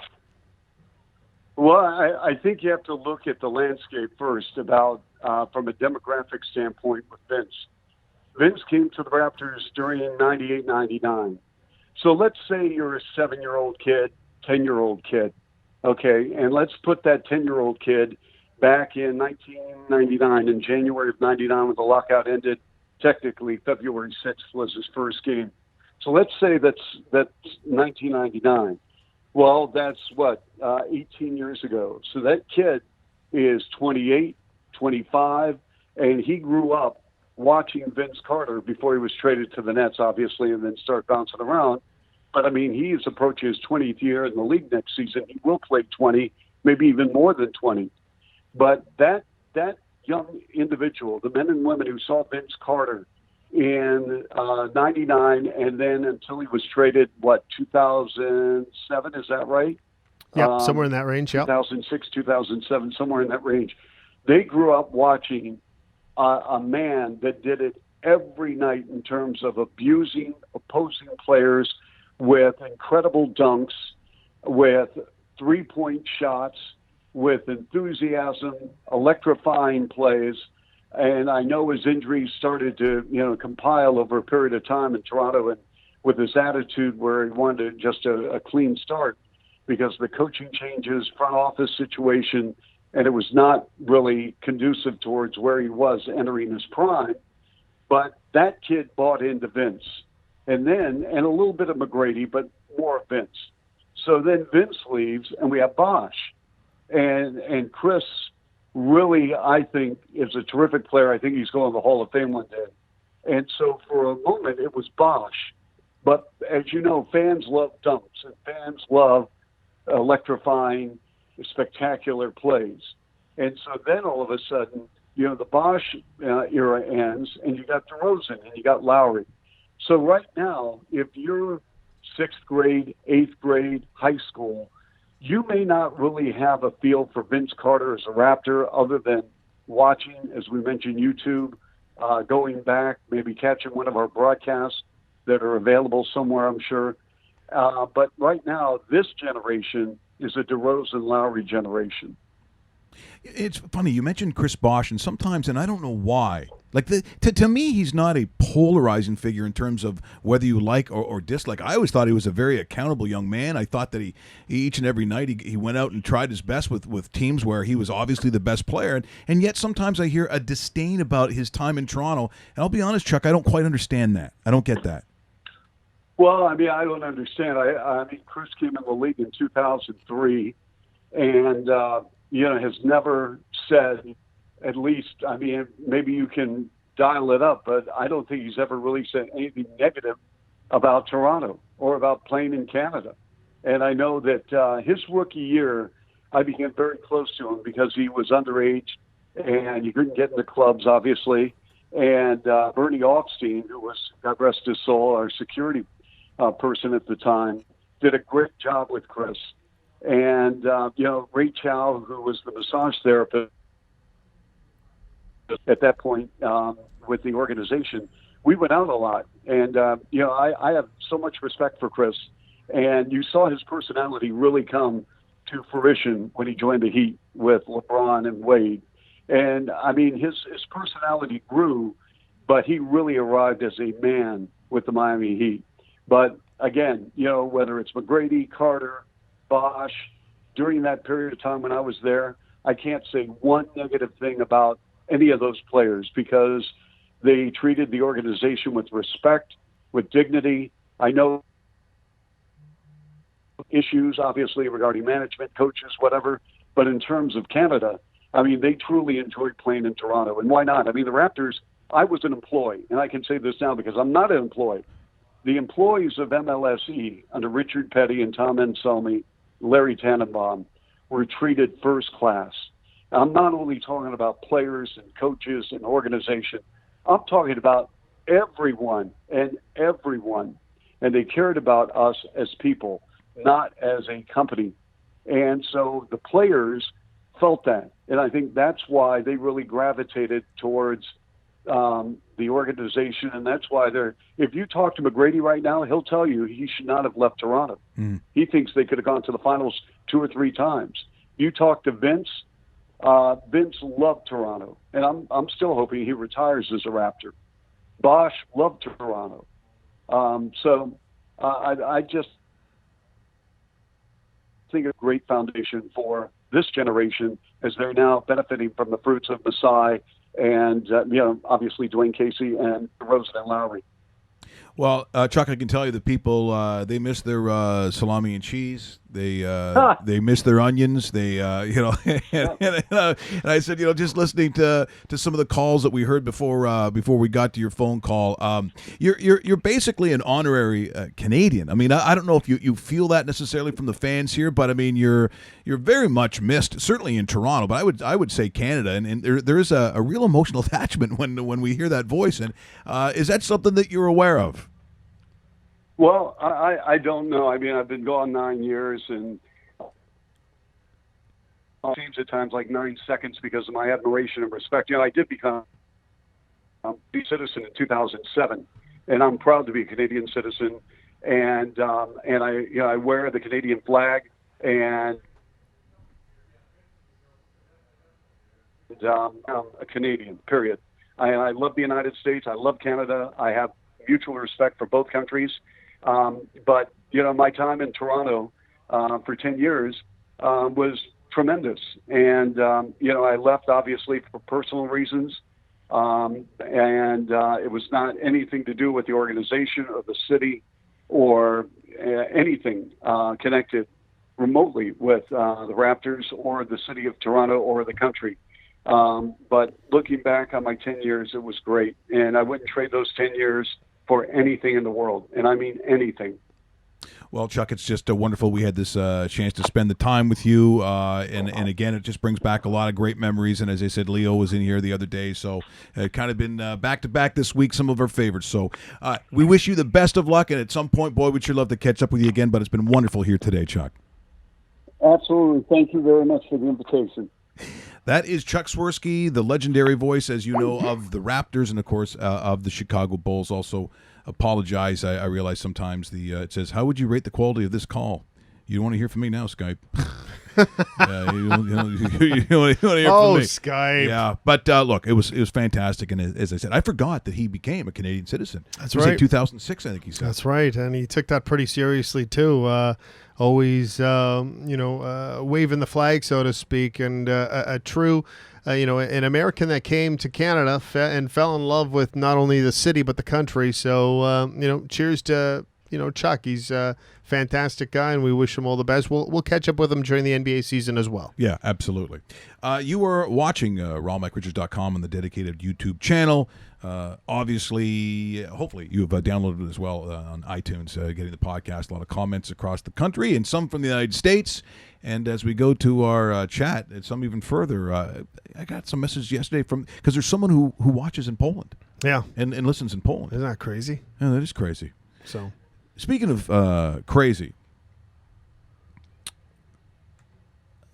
Well, I think you have to look at the landscape first about from a demographic standpoint with Vince. Vince came to the Raptors during 98, 99. So let's say you're a 7-year-old kid, 10-year-old kid, okay? And let's put that 10-year-old kid back in 1999, in January of 99 when the lockout ended. Technically, February 6th was his first game. So let's say that's 1999. Well, that's 18 years ago. So that kid is 28, 25, and he grew up watching Vince Carter before he was traded to the Nets, obviously, and then start bouncing around. But, he is approaching his 20th year in the league next season. He will play 20, maybe even more than 20. But that young individual, the men and women who saw Vince Carter in 99, and then until he was traded, 2007, is that right? Yeah, somewhere in that range, yeah. 2006, 2007, somewhere in that range. They grew up watching a man that did it every night in terms of abusing opposing players with incredible dunks, with three-point shots, with enthusiasm, electrifying plays. And I know his injuries started to, compile over a period of time in Toronto, and with his attitude where he wanted just a clean start because the coaching changes, front office situation, and it was not really conducive towards where he was entering his prime. But that kid bought into Vince. And a little bit of McGrady, but more of Vince. So then Vince leaves, and we have Bosh. And Chris really, I think, is a terrific player. I think he's going to the Hall of Fame one day. And so for a moment, it was Bosh. But as you know, fans love dunks, and fans love electrifying, spectacular plays. And so then all of a sudden, the Bosh era ends, and you got DeRozan, and you got Lowry. So right now, if you're 6th grade, 8th grade, high school, you may not really have a feel for Vince Carter as a Raptor other than watching, as we mentioned, YouTube, going back, maybe catching one of our broadcasts that are available somewhere, I'm sure. But right now, this generation is a DeRozan Lowry generation. It's funny, you mentioned Chris Bosh, and sometimes, and I don't know why, like to me, he's not a polarizing figure in terms of whether you like or dislike. I always thought he was a very accountable young man. I thought that he each and every night he went out and tried his best with teams where he was obviously the best player, and yet sometimes I hear a disdain about his time in Toronto. And I'll be honest, Chuck, I don't quite understand that. I don't get that. Well, I mean, I don't understand. I mean, Chris came in the league in 2003, and has never said, at least, I mean, maybe you can dial it up, but I don't think he's ever really said anything negative about Toronto or about playing in Canada. And I know that his rookie year, I became very close to him because he was underage and he couldn't get into clubs, obviously. And Bernie Augustine, who was, God rest his soul, our security person at the time, did a great job with Chris. And, Ray Chow, who was the massage therapist at that point with the organization, we went out a lot. And, I have so much respect for Chris. And you saw his personality really come to fruition when he joined the Heat with LeBron and Wade. And, I mean, his personality grew, but he really arrived as a man with the Miami Heat. But, again, whether it's McGrady, Carter, Bosh, during that period of time when I was there, I can't say one negative thing about any of those players because they treated the organization with respect, with dignity. I know issues, obviously, regarding management, coaches, whatever, but in terms of Canada, I mean, they truly enjoyed playing in Toronto. And why not? I mean, the Raptors, I was an employee, and I can say this now because I'm not an employee. The employees of MLSE under Richard Petty and Tom Anselmi, Larry Tannenbaum, were treated first class. I'm not only talking about players and coaches and organization. I'm talking about everyone. And they cared about us as people, not as a company. And so the players felt that. And I think that's why they really gravitated towards the organization, and that's why if you talk to McGrady right now, he'll tell you he should not have left Toronto. He thinks they could have gone to the finals 2 or 3 times. You talk to Vince, Vince loved Toronto, and I'm still hoping he retires as a Raptor. Bosh loved Toronto. I just think a great foundation for this generation as they're now benefiting from the fruits of Masai and, obviously Dwayne Casey and DeRozan and Lowry. Well, Chuck, I can tell you the people, they miss their salami and cheese. They miss their onions. They, and I said, just listening to some of the calls that we heard before we got to your phone call, you're basically an honorary Canadian. I mean, I don't know if you feel that necessarily from the fans here, but I mean, you're very much missed, certainly in Toronto, but I would say Canada, and there is a real emotional attachment when we hear that voice. And is that something that you're aware of? Well, I don't know. I mean, I've been gone 9 years, and it seems at times like 9 seconds because of my admiration and respect. I did become a citizen in 2007, and I'm proud to be a Canadian citizen. And I wear the Canadian flag, and I'm a Canadian. Period. I love the United States. I love Canada. I have mutual respect for both countries. But my time in Toronto for 10 years was tremendous. And, I left obviously for personal reasons. And it was not anything to do with the organization or the city or anything connected remotely with the Raptors or the city of Toronto or the country. But looking back on my 10 years, it was great. And I wouldn't trade those 10 years for anything in the world, and I mean anything. Well, Chuck, it's just wonderful we had this chance to spend the time with you, and again, it just brings back a lot of great memories, and as I said, Leo was in here the other day, so it kind of been back-to-back this week, some of our favorites. So we wish you the best of luck, and at some point, boy, we'd sure love to catch up with you again, but it's been wonderful here today, Chuck. Absolutely. Thank you very much for the invitation. That is Chuck Swirsky, the legendary voice, as you know, of the Raptors and, of course, of the Chicago Bulls. Also, apologize. I realize sometimes it says, how would you rate the quality of this call? You don't want to hear from me now, Skype. You don't want to hear from me. Skype. Yeah, but look, it was fantastic, and as I said, I forgot that he became a Canadian citizen. That's It was right. in 2006, I think he said. That's right, and he took that pretty seriously too. Always, waving the flag, so to speak, and a true, an American that came to Canada and fell in love with not only the city but the country. So, cheers to Chuck. He's a fantastic guy, and we wish him all the best. We'll catch up with him during the NBA season as well. Yeah, absolutely. You are watching RawMikeRichards.com on the dedicated YouTube channel. Obviously, hopefully you have downloaded it as well on iTunes, getting the podcast. A lot of comments across the country and some from the United States. And as we go to our chat, and some even further, I got some messages yesterday because there's someone who watches in Poland. Yeah. And listens in Poland. Isn't that crazy? Yeah, that is crazy. So, speaking of crazy,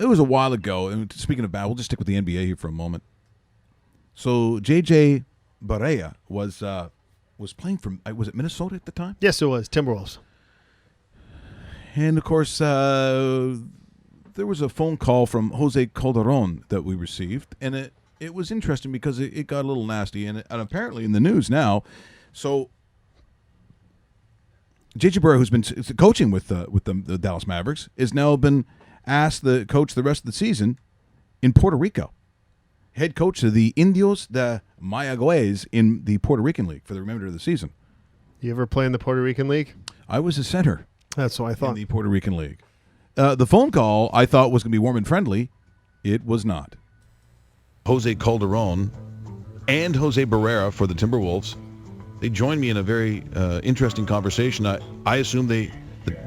it was a while ago, and speaking of bad, we'll just stick with the NBA here for a moment. So J.J. Barea was playing for, was it Minnesota at the time? yes, it was Timberwolves. And, of course, there was a phone call from Jose Calderon that we received, and it was interesting because it got a little nasty, and apparently in the news now. So J.J. Barea, who's been coaching with the Dallas Mavericks, has now been asked to coach the rest of the season in Puerto Rico. Head coach of the Indios de Mayagüez in the Puerto Rican League for the remainder of the season. You ever play in the Puerto Rican League? I was a center That's what I in thought. the Puerto Rican League. The phone call I thought was going to be warm and friendly. It was not. Jose Calderon and Jose Barrera for the Timberwolves. They joined me in a very interesting conversation. I assumed they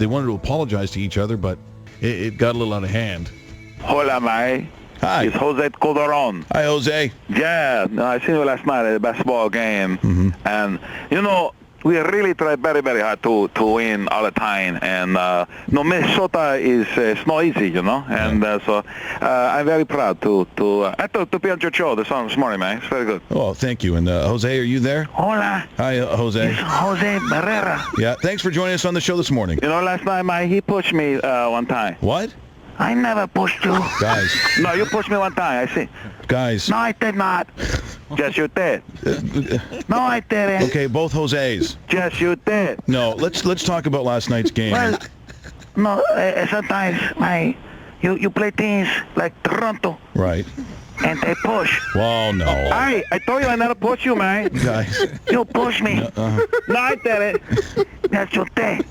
wanted to apologize to each other, but it got a little out of hand. Hola, Mike. Hi. It's Jose Calderon. Hi, Jose. Yeah, I seen you last night at the basketball game. And, we really try very, very hard to win all the time. And, Minnesota is it's not easy, And so I'm very proud to be on your show this morning, man. It's very good. Oh, thank you. And Jose, are you there? Hola. Hi, Jose. It's Jose Barrera. Yeah, thanks for joining us on the show this morning. Last night, Mike, he pushed me one time. What? I never pushed you. Guys. No, you pushed me one time, I see. Guys. No, I did not. Yes, you did. No, I didn't. Okay, both Jose's. Yes, you did. No, let's talk about last night's game. Well, no, sometimes you play teams like Toronto. Right. And they push. Well, no. I told you I never push you, man. Guys. You push me. No, I didn't. Yes, you did.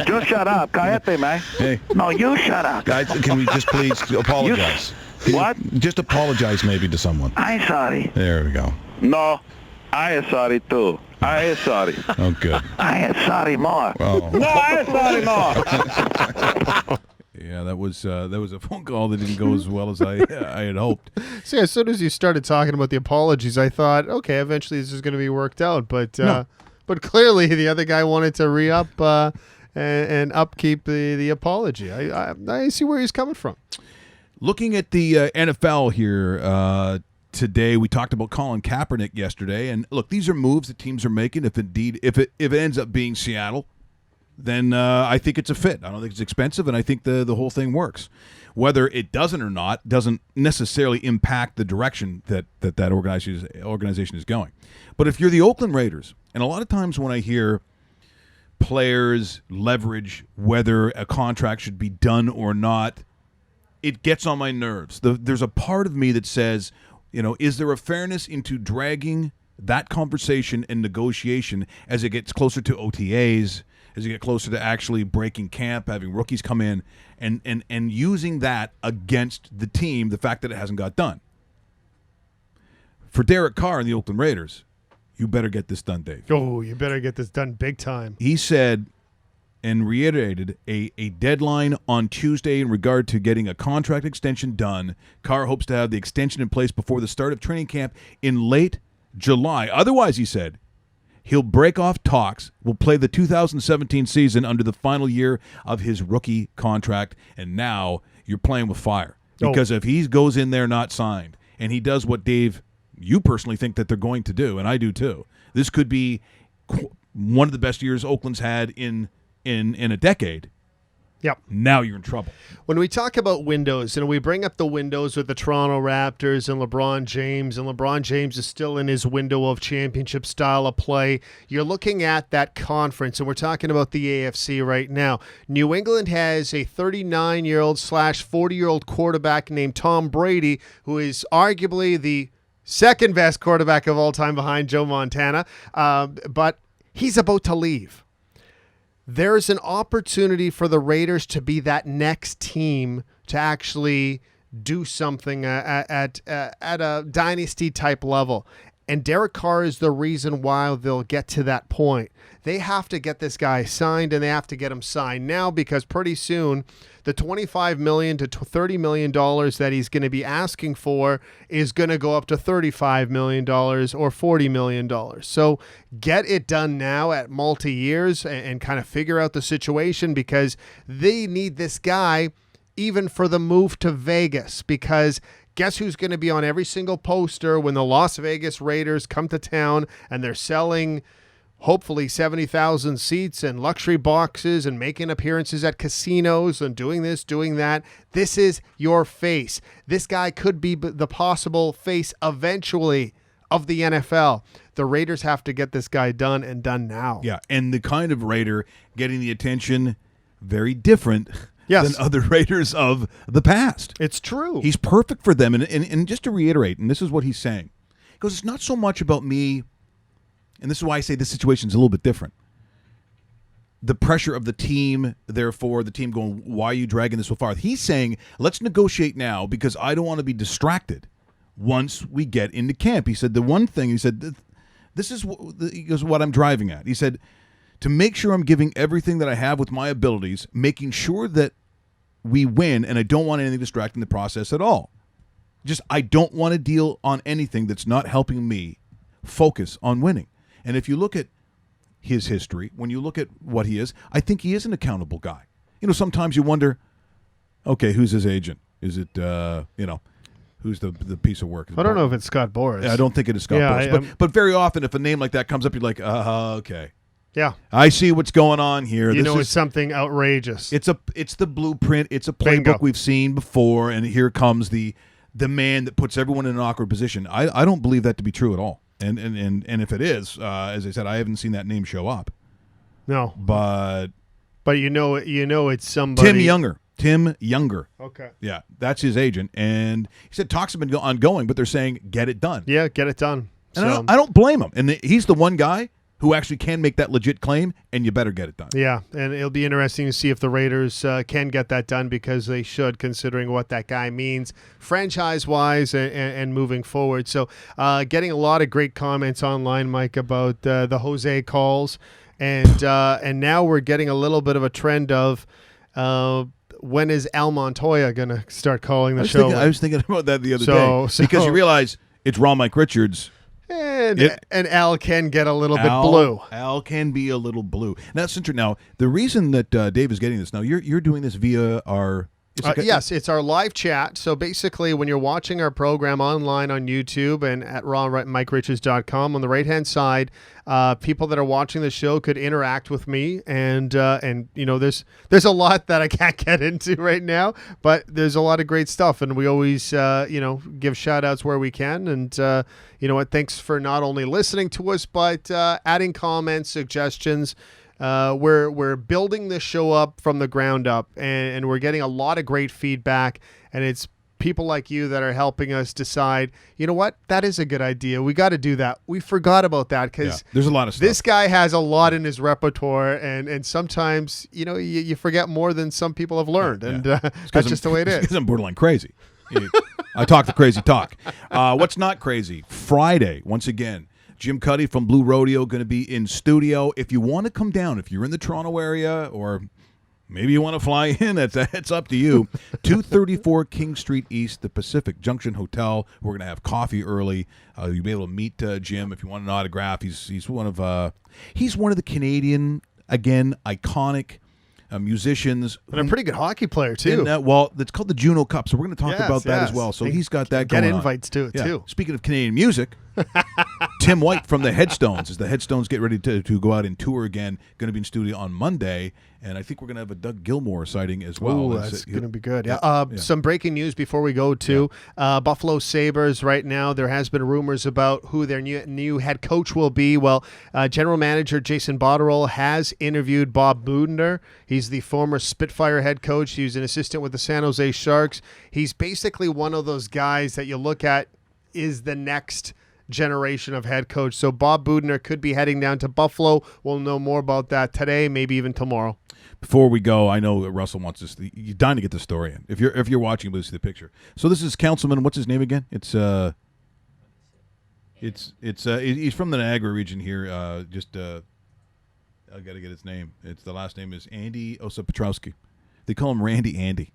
Just shut up. Cállate, man. Hey. No, you shut up. Guys, can we just please apologize? What? Just apologize maybe to someone. I'm sorry. There we go. No, I am sorry too. I am sorry. Oh, good. I am sorry more. Oh. No, I am sorry more. Yeah, that was a phone call that didn't go as well as I had hoped. See, as soon as you started talking about the apologies, I thought, okay, eventually this is going to be worked out. But but clearly the other guy wanted to re-up and upkeep the apology. I see where he's coming from. Looking at the NFL here today, we talked about Colin Kaepernick yesterday, and look, these are moves that teams are making. If it ends up being Seattle, then I think it's a fit. I don't think it's expensive, and I think the whole thing works. Whether it doesn't or not doesn't necessarily impact the direction that organization is going. But if you're the Oakland Raiders, and a lot of times when I hear players leverage whether a contract should be done or not, it gets on my nerves. There's a part of me that says, is there a fairness into dragging that conversation and negotiation as it gets closer to OTAs, as you get closer to actually breaking camp, having rookies come in, and using that against the team, the fact that it hasn't got done. For Derek Carr and the Oakland Raiders, you better get this done, Dave. Oh, you better get this done big time. He said and reiterated a deadline on Tuesday in regard to getting a contract extension done. Carr hopes to have the extension in place before the start of training camp in late July. Otherwise, he said, he'll break off talks, will play the 2017 season under the final year of his rookie contract, and now you're playing with fire. Because if he goes in there not signed and he does what, Dave, you personally think that they're going to do, and I do too, this could be one of the best years Oakland's had in a decade. Yep. Now you're in trouble. When we talk about windows, and we bring up the windows with the Toronto Raptors and LeBron James is still in his window of championship style of play, you're looking at that conference, and we're talking about the AFC right now. New England has a 39-year-old / 40-year-old quarterback named Tom Brady, who is arguably the second best quarterback of all time behind Joe Montana, but he's about to leave. There's an opportunity for the Raiders to be that next team to actually do something at a dynasty type level. And Derek Carr is the reason why they'll get to that point. They have to get this guy signed, and they have to get him signed now, because pretty soon the $25 million to $30 million that he's going to be asking for is going to go up to $35 million or $40 million. So get it done now at multi-years and kind of figure out the situation, because they need this guy even for the move to Vegas, because guess who's going to be on every single poster when the Las Vegas Raiders come to town and they're selling hopefully 70,000 seats and luxury boxes and making appearances at casinos and doing this, doing that. This is your face. This guy could be the possible face eventually of the NFL. The Raiders have to get this guy done, and done now. Yeah, and the kind of Raider getting the attention, very different than other Raiders of the past. It's true. He's perfect for them. And just to reiterate, and this is what he's saying, because it's not so much about me, and this is why I say this situation is a little bit different. The pressure of the team, therefore, the team going, why are you dragging this so far? He's saying, let's negotiate now, because I don't want to be distracted once we get into camp. He said the one thing, he said, this is what I'm driving at. He said, to make sure I'm giving everything that I have with my abilities, making sure that we win, and I don't want anything distracting the process at all. I don't want to deal on anything that's not helping me focus on winning. And if you look at his history, when you look at what he is, I think he is an accountable guy. Sometimes you wonder, okay, who's his agent? Is it, who's the piece of work? I don't know if it's Scott Boras. I don't think it is Scott Boras. But very often, if a name like that comes up, you're like, okay. Yeah, I see what's going on here. It's something outrageous. It's the blueprint. It's a playbook we've seen before, and here comes the man that puts everyone in an awkward position. I don't believe that to be true at all. And if it is, as I said, I haven't seen that name show up. No, but it's somebody. Tim Younger. Okay. Yeah, that's his agent, and he said talks have been ongoing, but they're saying get it done. Yeah, get it done. And I don't blame him. And he's the one guy who actually can make that legit claim, and you better get it done. Yeah, and it'll be interesting to see if the Raiders can get that done, because they should, considering what that guy means franchise-wise and moving forward. So getting a lot of great comments online, Mike, about the Jose calls, and now we're getting a little bit of a trend of when is Al Montoya going to start calling the show? I was thinking about that the other day, because you realize it's Ron Mike Richards. And Al can get a little bit blue. Al can be a little blue. Now, the reason that Dave is getting this, now you're doing this via our... Yes, it's our live chat. So basically, when you're watching our program online on YouTube and at rawmikeriches.com, on the right-hand side, people that are watching the show could interact with me. And there's a lot that I can't get into right now, but there's a lot of great stuff. And we always, give shout-outs where we can. And you know what? Thanks for not only listening to us, but adding comments, suggestions. We're building this show up from the ground up, and we're getting a lot of great feedback, and it's people like you that are helping us decide, you know what, that is a good idea. We got to do that. We forgot about that, because there's a lot of stuff. This guy has a lot in his repertoire, and sometimes, you forget more than some people have learned, and that's just the way it is. Because I'm borderline crazy. I talk the crazy talk. What's not crazy? Friday, once again, Jim Cuddy from Blue Rodeo going to be in studio. If you want to come down, if you're in the Toronto area, or maybe you want to fly in, it's up to you. 234 King Street East, the Pacific Junction Hotel. We're going to have coffee early. You'll be able to meet Jim if you want an autograph. He's one of the Canadian, again, iconic musicians. And a pretty good hockey player, too. Well, it's called the Juno Cup, so we're going to talk about that as well. So he's got that going on. Get invites to it, too. Speaking of Canadian music, Tim White from the Headstones, as the Headstones get ready to go out and tour again, going to be in studio on Monday, and I think we're going to have a Doug Gilmour sighting as well. Oh, that's going to be good. Yeah. Some breaking news before we go to Buffalo Sabres right now. There has been rumors about who their new head coach will be. Well, general manager Jason Botterill has interviewed Bob Budner. He's the former Spitfire head coach. He was an assistant with the San Jose Sharks. He's basically one of those guys that you look at is the next generation of head coach. So Bob Budner could be heading down to Buffalo. We'll know more about that today, maybe even tomorrow. Before we go, I know Russell wants this. You're dying to get the story in. If you're watching, please see the picture. So this is Councilman. What's his name again? It's he's from the Niagara region here. I got to get his name. The last name is Andy Osapetrowski. They call him Randy Andy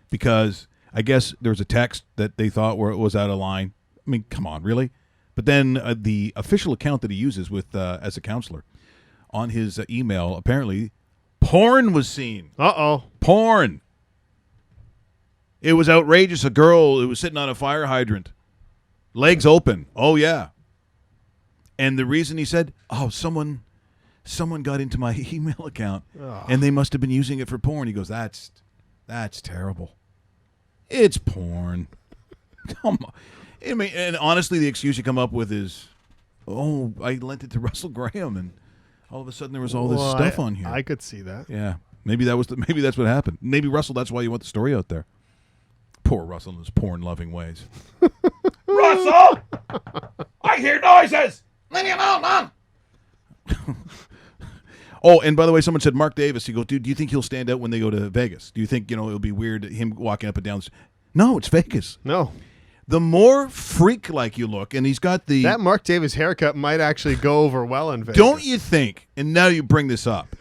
because I guess there was a text that they thought was out of line. I mean, come on, really? But then the official account that he uses with as a counselor on his email, apparently, porn was seen. Uh-oh. Porn. It was outrageous. A girl who was sitting on a fire hydrant, legs open. Oh, yeah. And the reason he said, someone got into my email account, and they must have been using it for porn. He goes, that's terrible. It's porn. Come on. I mean, and honestly, the excuse you come up with is, I lent it to Russell Graham, and all of a sudden there was all this stuff on here. I could see that. Yeah, maybe maybe that's what happened. Maybe Russell, that's why you want the story out there. Poor Russell in his porn-loving ways. Russell, I hear noises. Leave me alone, Mom. Oh, and by the way, someone said Mark Davis. You go, dude, do you think he'll stand out when they go to Vegas? Do you think it'll be weird him walking up and down? No, it's Vegas. No. The more freak-like you look, and he's got that Mark Davis haircut might actually go over well in Vegas. Don't you think, and now you bring this up,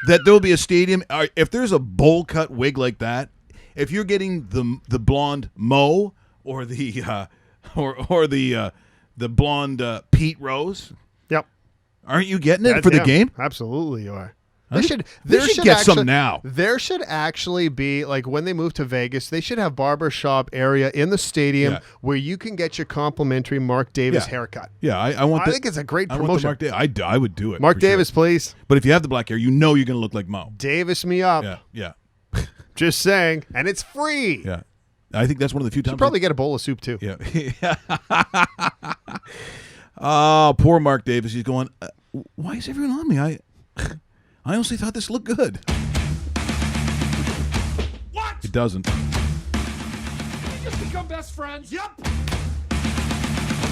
that there'll be a stadium, if there's a bowl-cut wig like that, if you're getting the blonde Mo or the blonde Pete Rose, yep, aren't you getting it for the game? Absolutely, you are. They should get some now. There should actually be, like, when they move to Vegas, they should have barbershop area in the stadium where you can get your complimentary Mark Davis haircut. Yeah, I think it's a great promotion. I would do it. Mark Davis, please. But if you have the black hair, you're going to look like Mo. Davis me up. Yeah. Just saying. And it's free. Yeah. I think that's one of the few times. Should probably get a bowl of soup, too. Yeah. Oh, poor Mark Davis. He's going, why is everyone on me? I honestly thought this looked good. What? It doesn't. Just become best friends? Yep.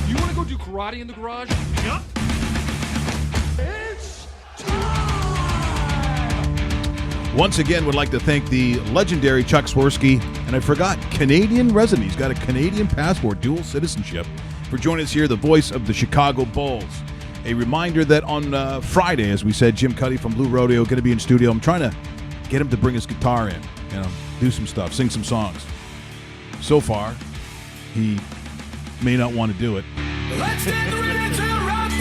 You want to go do karate in the garage? Yep. It's time! Once again, would like to thank the legendary Chuck Swirsky, and I forgot, Canadian resident. He's got a Canadian passport, dual citizenship, for joining us here, the voice of the Chicago Bulls. A reminder that on Friday, as we said, Jim Cuddy from Blue Rodeo going to be in studio. I'm trying to get him to bring his guitar in, do some stuff, sing some songs. So far, he may not want to do it. Let's get ready to rock.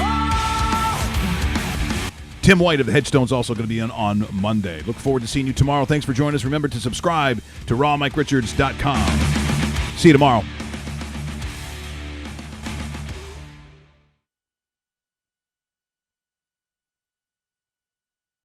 Tim White of the Headstones also going to be on Monday. Look forward to seeing you tomorrow. Thanks for joining us. Remember to subscribe to rawmike richards.com. See you tomorrow.